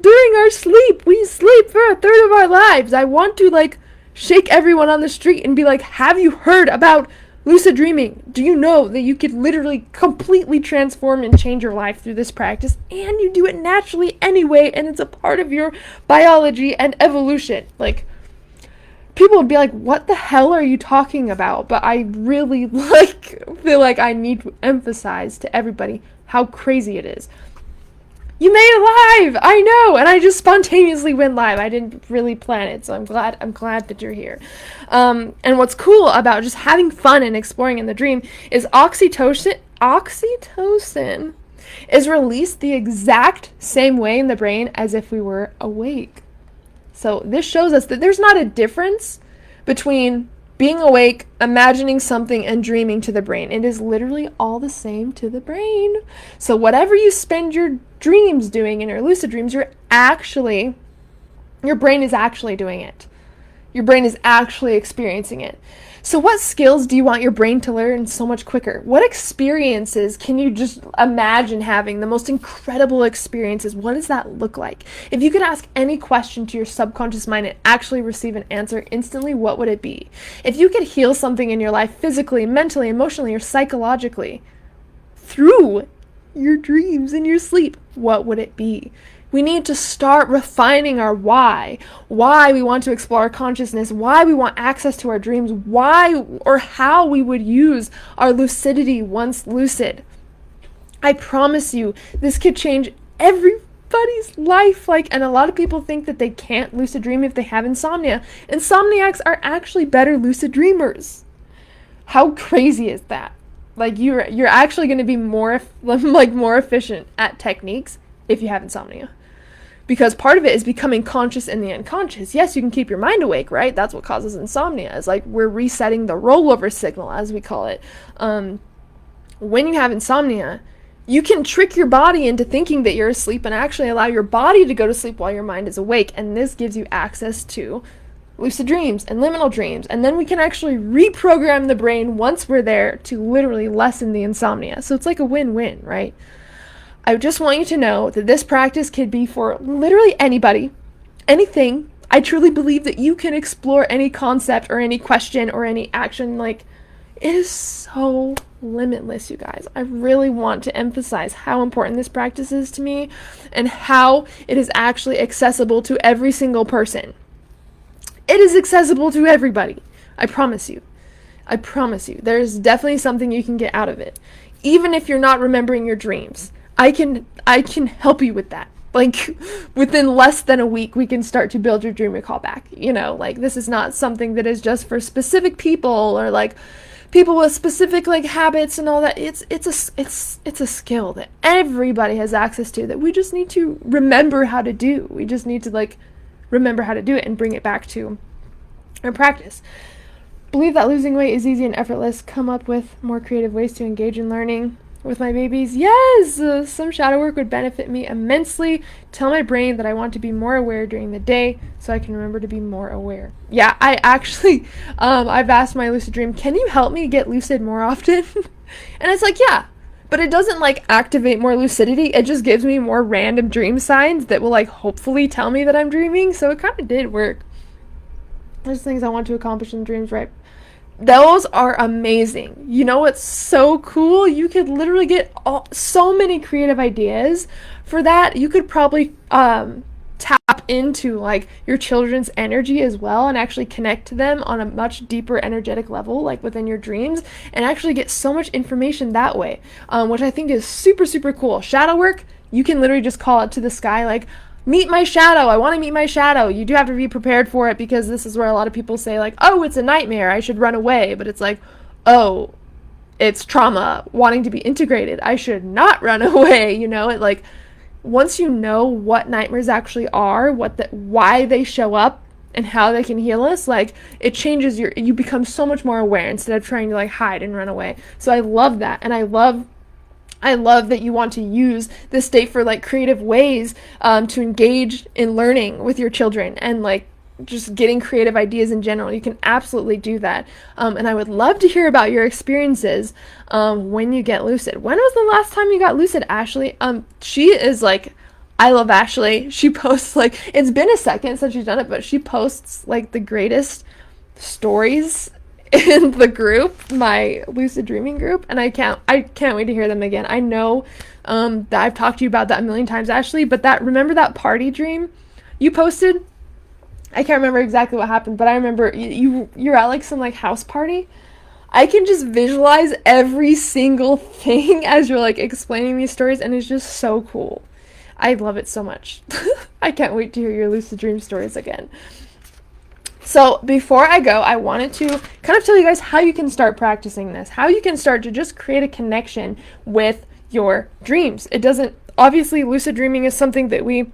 during our sleep, we sleep for a third of our lives. I want to like shake everyone on the street and be like, have you heard about lucid dreaming? Do you know that you could literally completely transform and change your life through this practice, and you do it naturally anyway, and it's a part of your biology and evolution? Like, people would be like, what the hell are you talking about? But I really feel like I need to emphasize to everybody how crazy it is. You made it live! I know! And I just spontaneously went live. I didn't really plan it, so I'm glad that you're here. And what's cool about just having fun and exploring in the dream is oxytocin is released the exact same way in the brain as if we were awake. So this shows us that there's not a difference between being awake, imagining something, and dreaming to the brain. It is literally all the same to the brain. So whatever you spend your dreams doing in your lucid dreams, your brain is actually doing it. Your brain is actually experiencing it. So what skills do you want your brain to learn so much quicker? What experiences can you just imagine having? The most incredible experiences. What does that look like? If you could ask any question to your subconscious mind and actually receive an answer instantly, what would it be? If you could heal something in your life physically, mentally, emotionally, or psychologically through your dreams in your sleep, what would it be? We need to start refining our why we want to explore our consciousness, why we want access to our dreams, why or how we would use our lucidity once lucid. I promise you, this could change everybody's life. And a lot of people think that they can't lucid dream if they have insomnia. Insomniacs are actually better lucid dreamers. How crazy is that? You're actually going to be more efficient at techniques if you have insomnia. Because part of it is becoming conscious in the unconscious. Yes, you can keep your mind awake, right? That's what causes insomnia. It's like we're resetting the rollover signal, as we call it. When you have insomnia, you can trick your body into thinking that you're asleep and actually allow your body to go to sleep while your mind is awake. And this gives you access to lucid dreams and liminal dreams. And then we can actually reprogram the brain once we're there to literally lessen the insomnia. So it's like a win-win, right? I just want you to know that this practice could be for literally anybody, anything. I truly believe that you can explore any concept or any question or any action. It is so limitless, you guys. I really want to emphasize how important this practice is to me and how it is actually accessible to every single person. It is accessible to everybody. I promise you. I promise you. There's definitely something you can get out of it. Even if you're not remembering your dreams. I can help you with that. Within less than a week, we can start to build your dream recall back. This is not something that is just for specific people or people with specific habits and all that. It's a skill that everybody has access to that we just need to remember how to do. We just need to remember how to do it and bring it back to our practice. Believe that losing weight is easy and effortless. Come up with more creative ways to engage in learning. With my babies, yes, some shadow work would benefit me immensely. Tell my brain that I want to be more aware during the day so I can remember to be more aware. Yeah, I actually, I've asked my lucid dream, can you help me get lucid more often? And it's yeah, but it doesn't activate more lucidity. It just gives me more random dream signs that will hopefully tell me that I'm dreaming. So it kind of did work. There's things I want to accomplish in dreams, right? Those are amazing. You know what's so cool? You could literally get so many creative ideas for that. You could probably tap into your children's energy as well and actually connect to them on a much deeper energetic level within your dreams and actually get so much information that way, which I think is super, super cool. Shadow work, you can literally just call it to the sky meet my shadow. I want to meet my shadow. You do have to be prepared for it because this is where a lot of people say oh, it's a nightmare. I should run away. But it's oh, it's trauma wanting to be integrated. I should not run away. Once you know what nightmares actually are, why they show up and how they can heal us, it changes you become so much more aware instead of trying to hide and run away. So I love that. And I love that you want to use this state for creative ways to engage in learning with your children and just getting creative ideas in general. You can absolutely do that. And I would love to hear about your experiences when you get lucid. When was the last time you got lucid, Ashley? She is I love Ashley. She posts it's been a second since she's done it, but she posts the greatest stories in the group, my lucid dreaming group, and I can't wait to hear them again. I know that I've talked to you about that a million times, Ashley, but remember that party dream you posted? I can't remember exactly what happened, but I remember you're at like some like house party. I can just visualize every single thing as you're like explaining these stories, and it's just so cool. I love it so much. I can't wait to hear your lucid dream stories again. So before I go, I wanted to kind of tell you guys how you can start practicing this, how you can start to just create a connection with your dreams. It doesn't, obviously lucid dreaming is something that we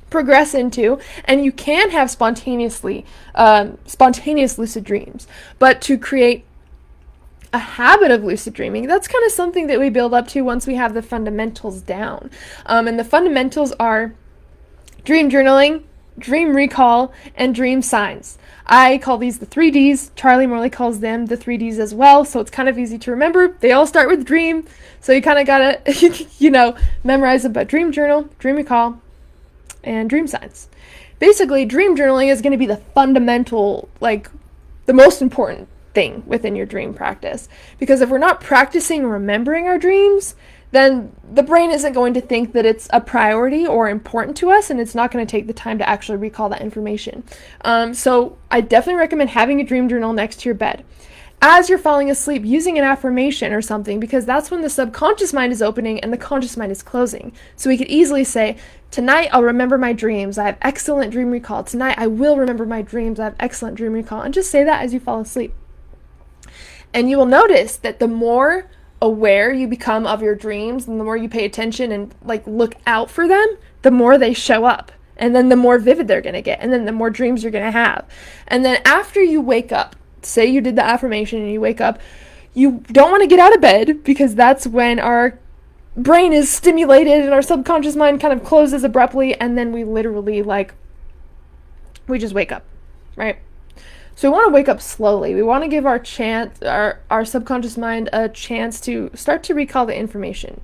progress into, and you can have spontaneous lucid dreams, but to create a habit of lucid dreaming, that's kind of something that we build up to once we have the fundamentals down. And the fundamentals are dream journaling, dream recall, and dream signs. I call these the 3Ds. Charlie Morley calls them the 3Ds as well, so it's kind of easy to remember. They all start with dream, so you kind of gotta, memorize them, but dream journal, dream recall, and dream signs. Basically, dream journaling is going to be the fundamental, like, the most important thing within your dream practice. Because if we're not practicing remembering our dreams, then the brain isn't going to think that it's a priority or important to us, and it's not going to take the time to actually recall that information. So I definitely recommend having a dream journal next to your bed. As you're falling asleep, using an affirmation or something, because that's when the subconscious mind is opening and the conscious mind is closing. So we could easily say, tonight I'll remember my dreams. I have excellent dream recall. Tonight I will remember my dreams. I have excellent dream recall. And just say that as you fall asleep. And you will notice that the more aware you become of your dreams and the more you pay attention and like look out for them, the more they show up. And then the more vivid they're going to get. And then the more dreams you're going to have. And then after you wake up, say you did the affirmation and you wake up, you don't want to get out of bed, because that's when our brain is stimulated and our subconscious mind kind of closes abruptly, and then we literally we just wake up, right? So we want to wake up slowly. We want to give our subconscious mind a chance to start to recall the information.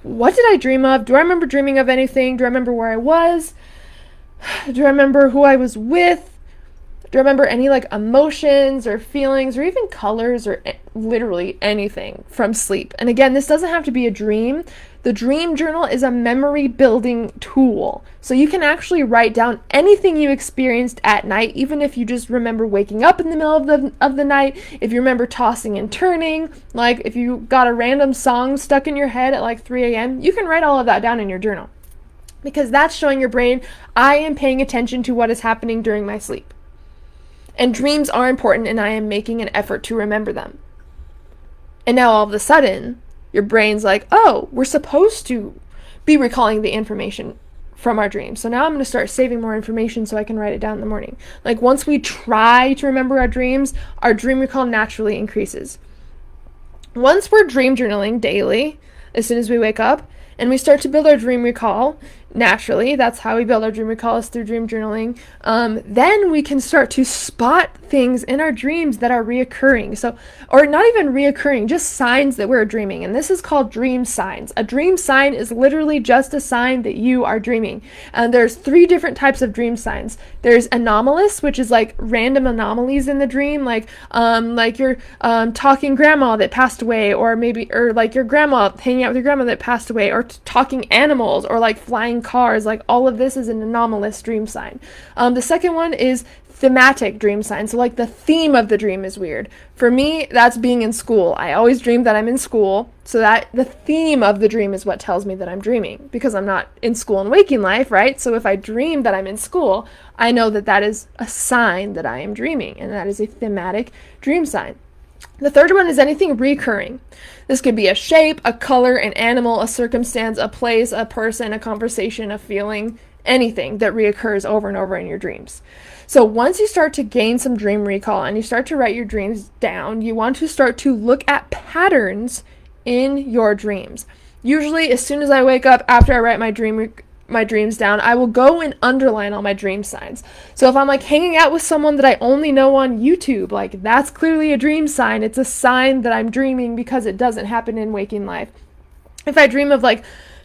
What did I dream of? Do I remember dreaming of anything? Do I remember where I was? Do I remember who I was with? Do you remember any emotions or feelings or even colors or literally anything from sleep? And again, this doesn't have to be a dream. The dream journal is a memory building tool. So you can actually write down anything you experienced at night, even if you just remember waking up in the middle of the night, if you remember tossing and turning, like if you got a random song stuck in your head at 3 a.m., you can write all of that down in your journal. Because that's showing your brain, I am paying attention to what is happening during my sleep. And dreams are important, and I am making an effort to remember them. And now all of a sudden, your brain's like, oh, we're supposed to be recalling the information from our dreams. So now I'm going to start saving more information so I can write it down in the morning. Once we try to remember our dreams, our dream recall naturally increases. Once we're dream journaling daily, as soon as we wake up, and we start to build our dream recall, naturally, that's how we build our dream recall, is through dream journaling, then we can start to spot things in our dreams that are reoccurring. So, or not even reoccurring, just signs that we're dreaming. And this is called dream signs. A dream sign is literally just a sign that you are dreaming. And there's 3 different types of dream signs. There's anomalous, which is random anomalies in the dream, like your talking grandma that passed away, or your grandma hanging out with your grandma that passed away, or talking animals, or flying cars. All of this is an anomalous dream sign. The second one is thematic dream sign. So the theme of the dream is weird. For me, that's being in school. I always dream that I'm in school, so that the theme of the dream is what tells me that I'm dreaming, because I'm not in school in waking life, right? So if I dream that I'm in school, I know that that is a sign that I am dreaming, and that is a thematic dream sign. The third one is anything recurring. This could be a shape, a color, an animal, a circumstance, a place, a person, a conversation, a feeling, anything that reoccurs over and over in your dreams. So once you start to gain some dream recall and you start to write your dreams down, you want to start to look at patterns in your dreams. Usually, as soon as I wake up, after I write my dreams down, I will go and underline all my dream signs. So if I'm hanging out with someone that I only know on YouTube, that's clearly a dream sign. It's a sign that I'm dreaming, because it doesn't happen in waking life. If I dream of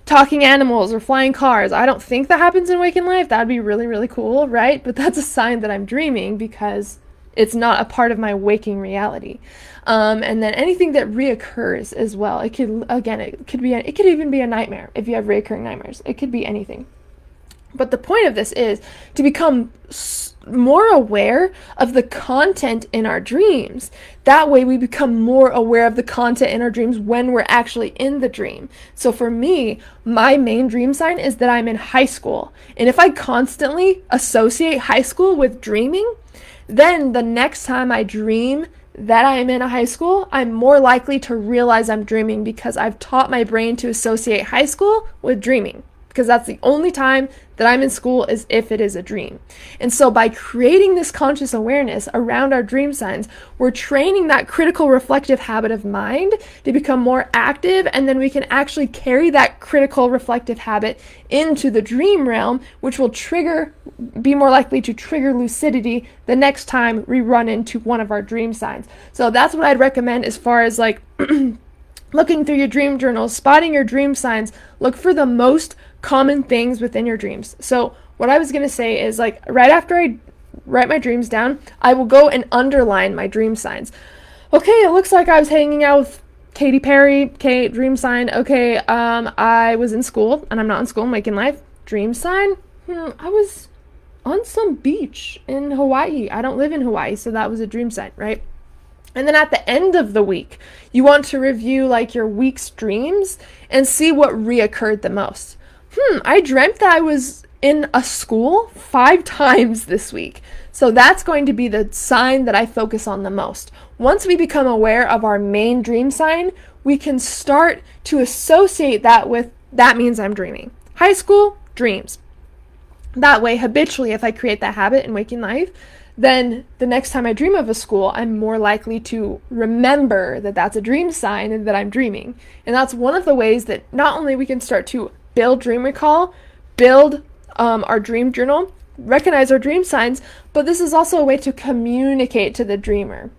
talking animals or flying cars, I don't think that happens in waking life. That'd be really, really cool, right? But that's a sign that I'm dreaming, because It's not a part of my waking reality. And then anything that reoccurs as well. It could, again, it could even be a nightmare if you have reoccurring nightmares. It could be anything. But the point of this is to become more aware of the content in our dreams. That way we become more aware of the content in our dreams when we're actually in the dream. So for me, my main dream sign is that I'm in high school. And if I constantly associate high school with dreaming, then the next time I dream that I am in a high school, I'm more likely to realize I'm dreaming because I've taught my brain to associate high school with dreaming. Because that's the only time that I'm in school is if it is a dream. And so by creating this conscious awareness around our dream signs, we're training that critical reflective habit of mind to become more active, and then we can actually carry that critical reflective habit into the dream realm, which will be more likely to trigger lucidity the next time we run into one of our dream signs. So that's what I'd recommend as far as like looking through your dream journal, spotting your dream signs. Look for the most common things within your dreams. So what I was going to say is, like, right after I write my dreams down, I will go and underline my dream signs. Okay, it looks like I was hanging out with Katy Perry. Okay, dream sign. Okay, I was in school, and I'm not in school, I'm waking life. Dream sign? I was on some beach in Hawaii. I don't live in Hawaii, so that was a dream sign, right? And then at the end of the week, you want to review like your week's dreams and see what reoccurred the most. I dreamt that I was in a school 5 times this week. So that's going to be the sign that I focus on the most. Once we become aware of our main dream sign, we can start to associate that with, that means I'm dreaming. High school, dreams. That way, habitually, if I create that habit in waking life, then the next time I dream of a school, I'm more likely to remember that that's a dream sign and that I'm dreaming. And that's one of the ways that not only we can start to build dream recall, build our dream journal, recognize our dream signs, but this is also a way to communicate to the dreamer,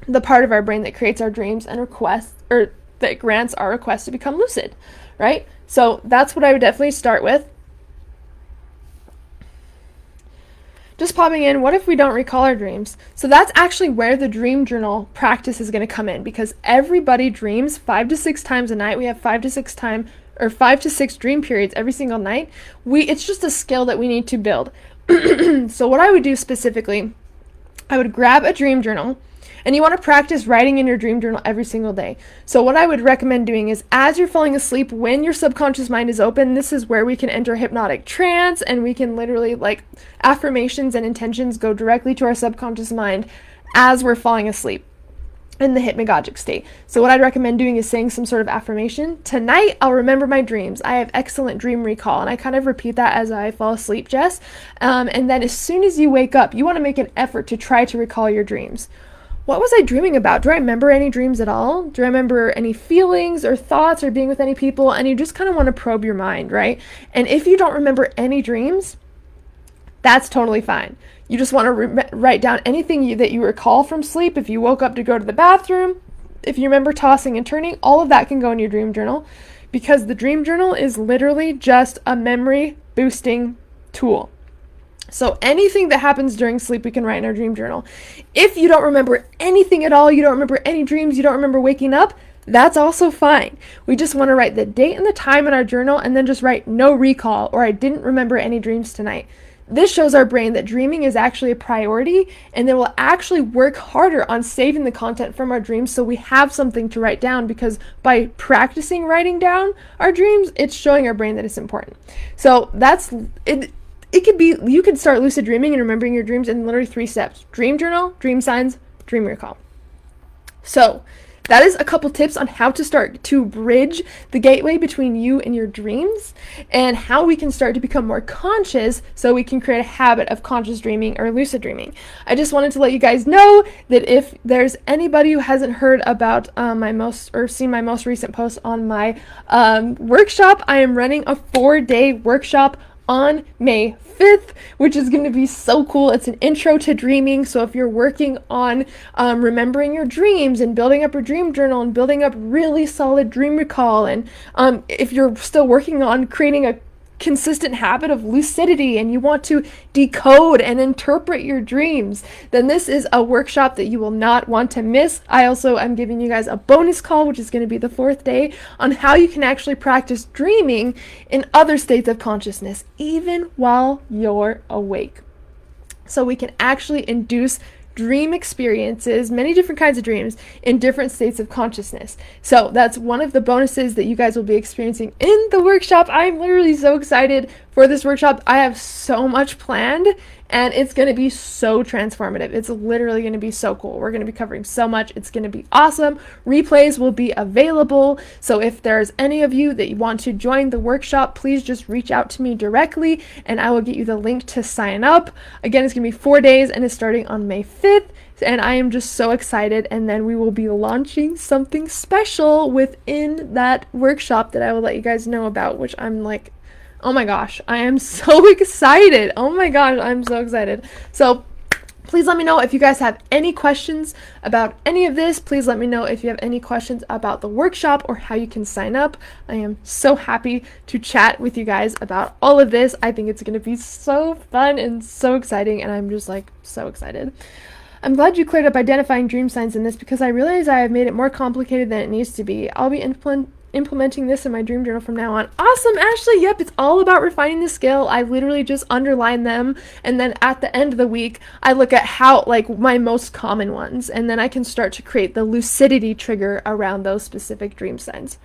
the part of our brain that creates our dreams and requests, or that grants our request to become lucid, right? So that's what I would definitely start with. Just popping in, what if we don't recall our dreams? So that's actually where the dream journal practice is going to come in, because everybody dreams 5 to 6 times a night. We have 5 to 6 dream periods every single night. It's just a skill that we need to build. So what I would do specifically, I would grab a dream journal, and you want to practice writing in your dream journal every single day. So what I would recommend doing is, as you're falling asleep, when your subconscious mind is open, this is where we can enter hypnotic trance, and we can literally, like, affirmations and intentions go directly to our subconscious mind as we're falling asleep in the hypnagogic state. So what I'd recommend doing is saying some sort of affirmation. Tonight, I'll remember my dreams. I have excellent dream recall. And I kind of repeat that as I fall asleep, Jess. And then as soon as you wake up, you want to make an effort to try to recall your dreams. What was I dreaming about? Do I remember any dreams at all? Do I remember any feelings or thoughts or being with any people? And you just kind of want to probe your mind, right? And if you don't remember any dreams, that's totally fine. You just want to write down anything that you recall from sleep. If you woke up to go to the bathroom, if you remember tossing and turning, all of that can go in your dream journal, because the dream journal is literally just a memory boosting tool. So anything that happens during sleep, we can write in our dream journal. If you don't remember anything at all, you don't remember any dreams, you don't remember waking up, that's also fine. We just want to write the date and the time in our journal, and then just write no recall, or I didn't remember any dreams tonight. This shows our brain that dreaming is actually a priority, and then we'll actually work harder on saving the content from our dreams so we have something to write down, because by practicing writing down our dreams, it's showing our brain that it's important. So that's it. It could be, you could start lucid dreaming and remembering your dreams in literally 3 steps: dream journal, dream signs, dream recall. So that is a couple tips on how to start to bridge the gateway between you and your dreams, and how we can start to become more conscious so we can create a habit of conscious dreaming or lucid dreaming. I just wanted to let you guys know that if there's anybody who hasn't heard about seen my most recent post on my workshop, I am running a 4-day workshop on May 5th, which is going to be so cool. It's an intro to dreaming. So if you're working on remembering your dreams and building up your dream journal and building up really solid dream recall, and if you're still working on creating a consistent habit of lucidity and you want to decode and interpret your dreams, then this is a workshop that you will not want to miss. I also am giving you guys a bonus call, which is going to be the 4th day, on how you can actually practice dreaming in other states of consciousness, even while you're awake. So we can actually induce dream experiences, many different kinds of dreams, in different states of consciousness. So that's one of the bonuses that you guys will be experiencing in the workshop. I'm literally so excited for this workshop. I have so much planned, and it's going to be so transformative. It's literally going to be so cool. We're going to be covering so much. It's going to be awesome. Replays will be available. So if there's any of you that you want to join the workshop, please just reach out to me directly and I will get you the link to sign up. Again, it's going to be 4 days and it's starting on May 5th. And I am just so excited. And then we will be launching something special within that workshop that I will let you guys know about, which I'm like, oh my gosh, I am so excited. Oh my gosh, I'm so excited. So please let me know if you guys have any questions about any of this. Please let me know if you have any questions about the workshop or how you can sign up. I am so happy to chat with you guys about all of this. I think it's going to be so fun and so exciting, and I'm just like so excited. I'm glad you cleared up identifying dream signs in this because I realize I have made it more complicated than it needs to be. I'll be implementing this in my dream journal from now on. Awesome, Ashley. Yep, it's all about refining the skill. I literally just underline them, and then at the end of the week I look at how, like, my most common ones, and then I can start to create the lucidity trigger around those specific dream signs.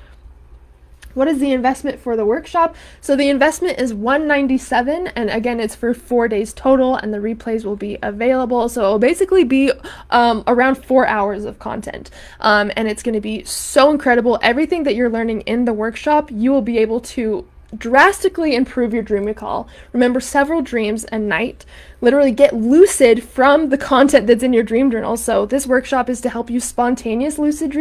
What is the investment for the workshop? So the investment is $197, and again, it's for 4 days total, and the replays will be available. So it'll basically be around 4 hours of content, and it's going to be so incredible. Everything that you're learning in the workshop, you will be able to drastically improve your dream recall, remember several dreams a night, literally get lucid from the content that's in your dream journal. So this workshop is to help you spontaneously lucid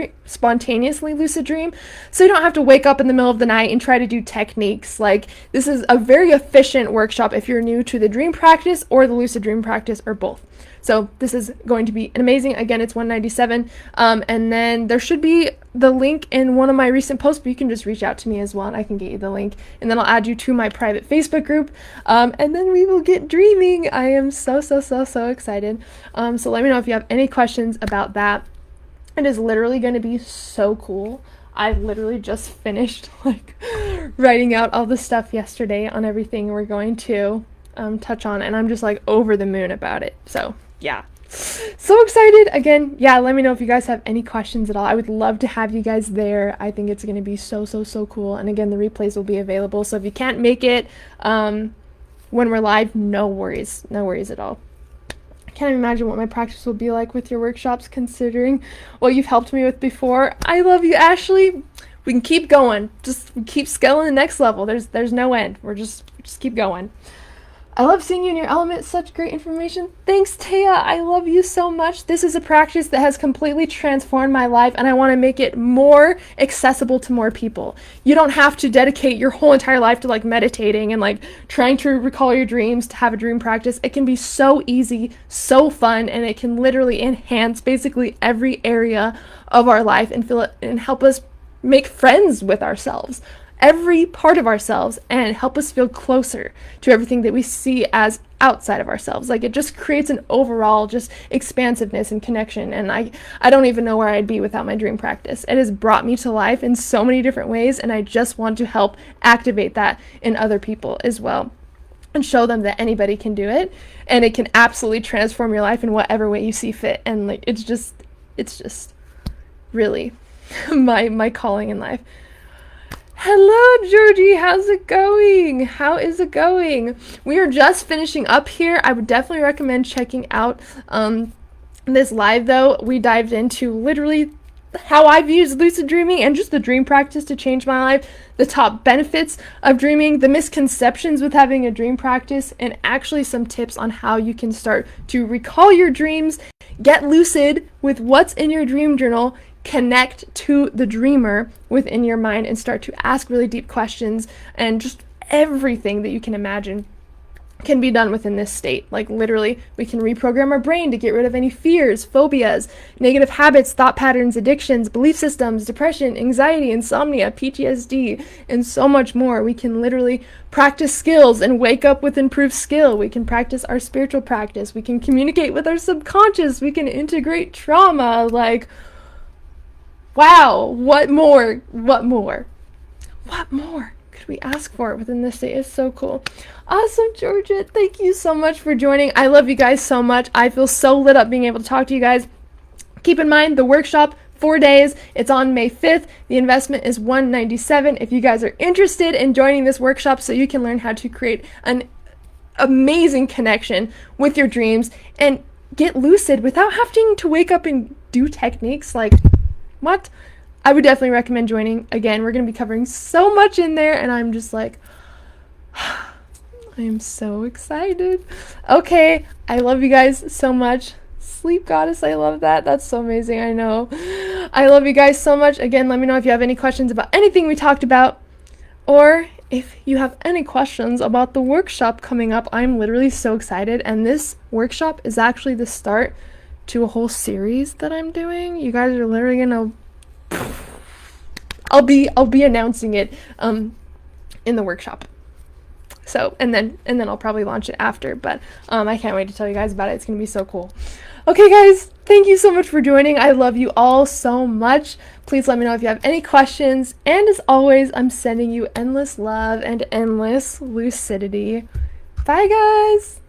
dream, so you don't have to wake up in the middle of the night and try to do techniques. Like, this is a very efficient workshop if you're new to the dream practice or the lucid dream practice, or both. So this is going to be amazing. Again, it's $197, and then there should be the link in one of my recent posts, but you can just reach out to me as well and I can get you the link, and then I'll add you to my private Facebook group, and then we will get dreaming. I am so excited. So let me know if you have any questions about that. It is literally going to be so cool. I literally just finished like writing out all the stuff yesterday on everything we're going to touch on, and I'm just like over the moon about it. So yeah, so excited. Again, yeah, let me know if you guys have any questions at all. I would love to have you guys there. I think it's going to be so cool. And again, the replays will be available, so if you can't make it when we're live, no worries at all. I can't imagine what my practice will be like with your workshops, considering what you've helped me with before. I love you, Ashley. We can keep going. Just keep scaling the next level. There's no end. We're just keep going. I love seeing you in your element. Such great information. Thanks, Taya. I love you so much. This is a practice that has completely transformed my life, and I want to make it more accessible to more people. You don't have to dedicate your whole entire life to like meditating and like trying to recall your dreams to have a dream practice. It can be so easy, so fun, and it can literally enhance basically every area of our life and feel it and help us make friends with ourselves, every part of ourselves, and help us feel closer to everything that we see as outside of ourselves. Like, it just creates an overall just expansiveness and connection, and I don't even know where I'd be without my dream practice. It has brought me to life in so many different ways, and I just want to help activate that in other people as well and show them that anybody can do it, and it can absolutely transform your life in whatever way you see fit. And like, it's just really my calling in life. Hello, Georgie. How's it going? How is it going? We are just finishing up here. I would definitely recommend checking out this live, though. We dived into literally how I've used lucid dreaming and just the dream practice to change my life, the top benefits of dreaming, the misconceptions with having a dream practice, and actually some tips on how you can start to recall your dreams, get lucid with what's in your dream journal, connect to the dreamer within your mind, and start to ask really deep questions, and just everything that you can imagine can be done within this state. Like literally, we can reprogram our brain to get rid of any fears, phobias, negative habits, thought patterns, addictions, belief systems, depression, anxiety, insomnia, PTSD, and so much more. We can literally practice skills and wake up with improved skill. We can practice our spiritual practice. We can communicate with our subconscious. We can integrate trauma. Like, wow, what more? What more? What more could we ask for within this state? It's so cool. Awesome, Georgia. Thank you so much for joining. I love you guys so much. I feel so lit up being able to talk to you guys. Keep in mind the workshop, 4 days. It's on May 5th. The investment is $197. If you guys are interested in joining this workshop so you can learn how to create an amazing connection with your dreams and get lucid without having to wake up and do techniques, like, what? I would definitely recommend joining. Again, we're going to be covering so much in there, and I'm just like, I am so excited. Okay, I love you guys so much. Sleep goddess, I love that. That's so amazing. I know. I love you guys so much. Again, let me know if you have any questions about anything we talked about, or if you have any questions about the workshop coming up. I'm literally so excited, and this workshop is actually the start to a whole series that I'm doing. You guys are literally gonna, I'll be announcing it in the workshop. So, and then I'll probably launch it after, but I can't wait to tell you guys about it. It's gonna be so cool. Okay, guys, thank you so much for joining. I love you all so much. Please let me know if you have any questions, and as always, I'm sending you endless love and endless lucidity. Bye, guys.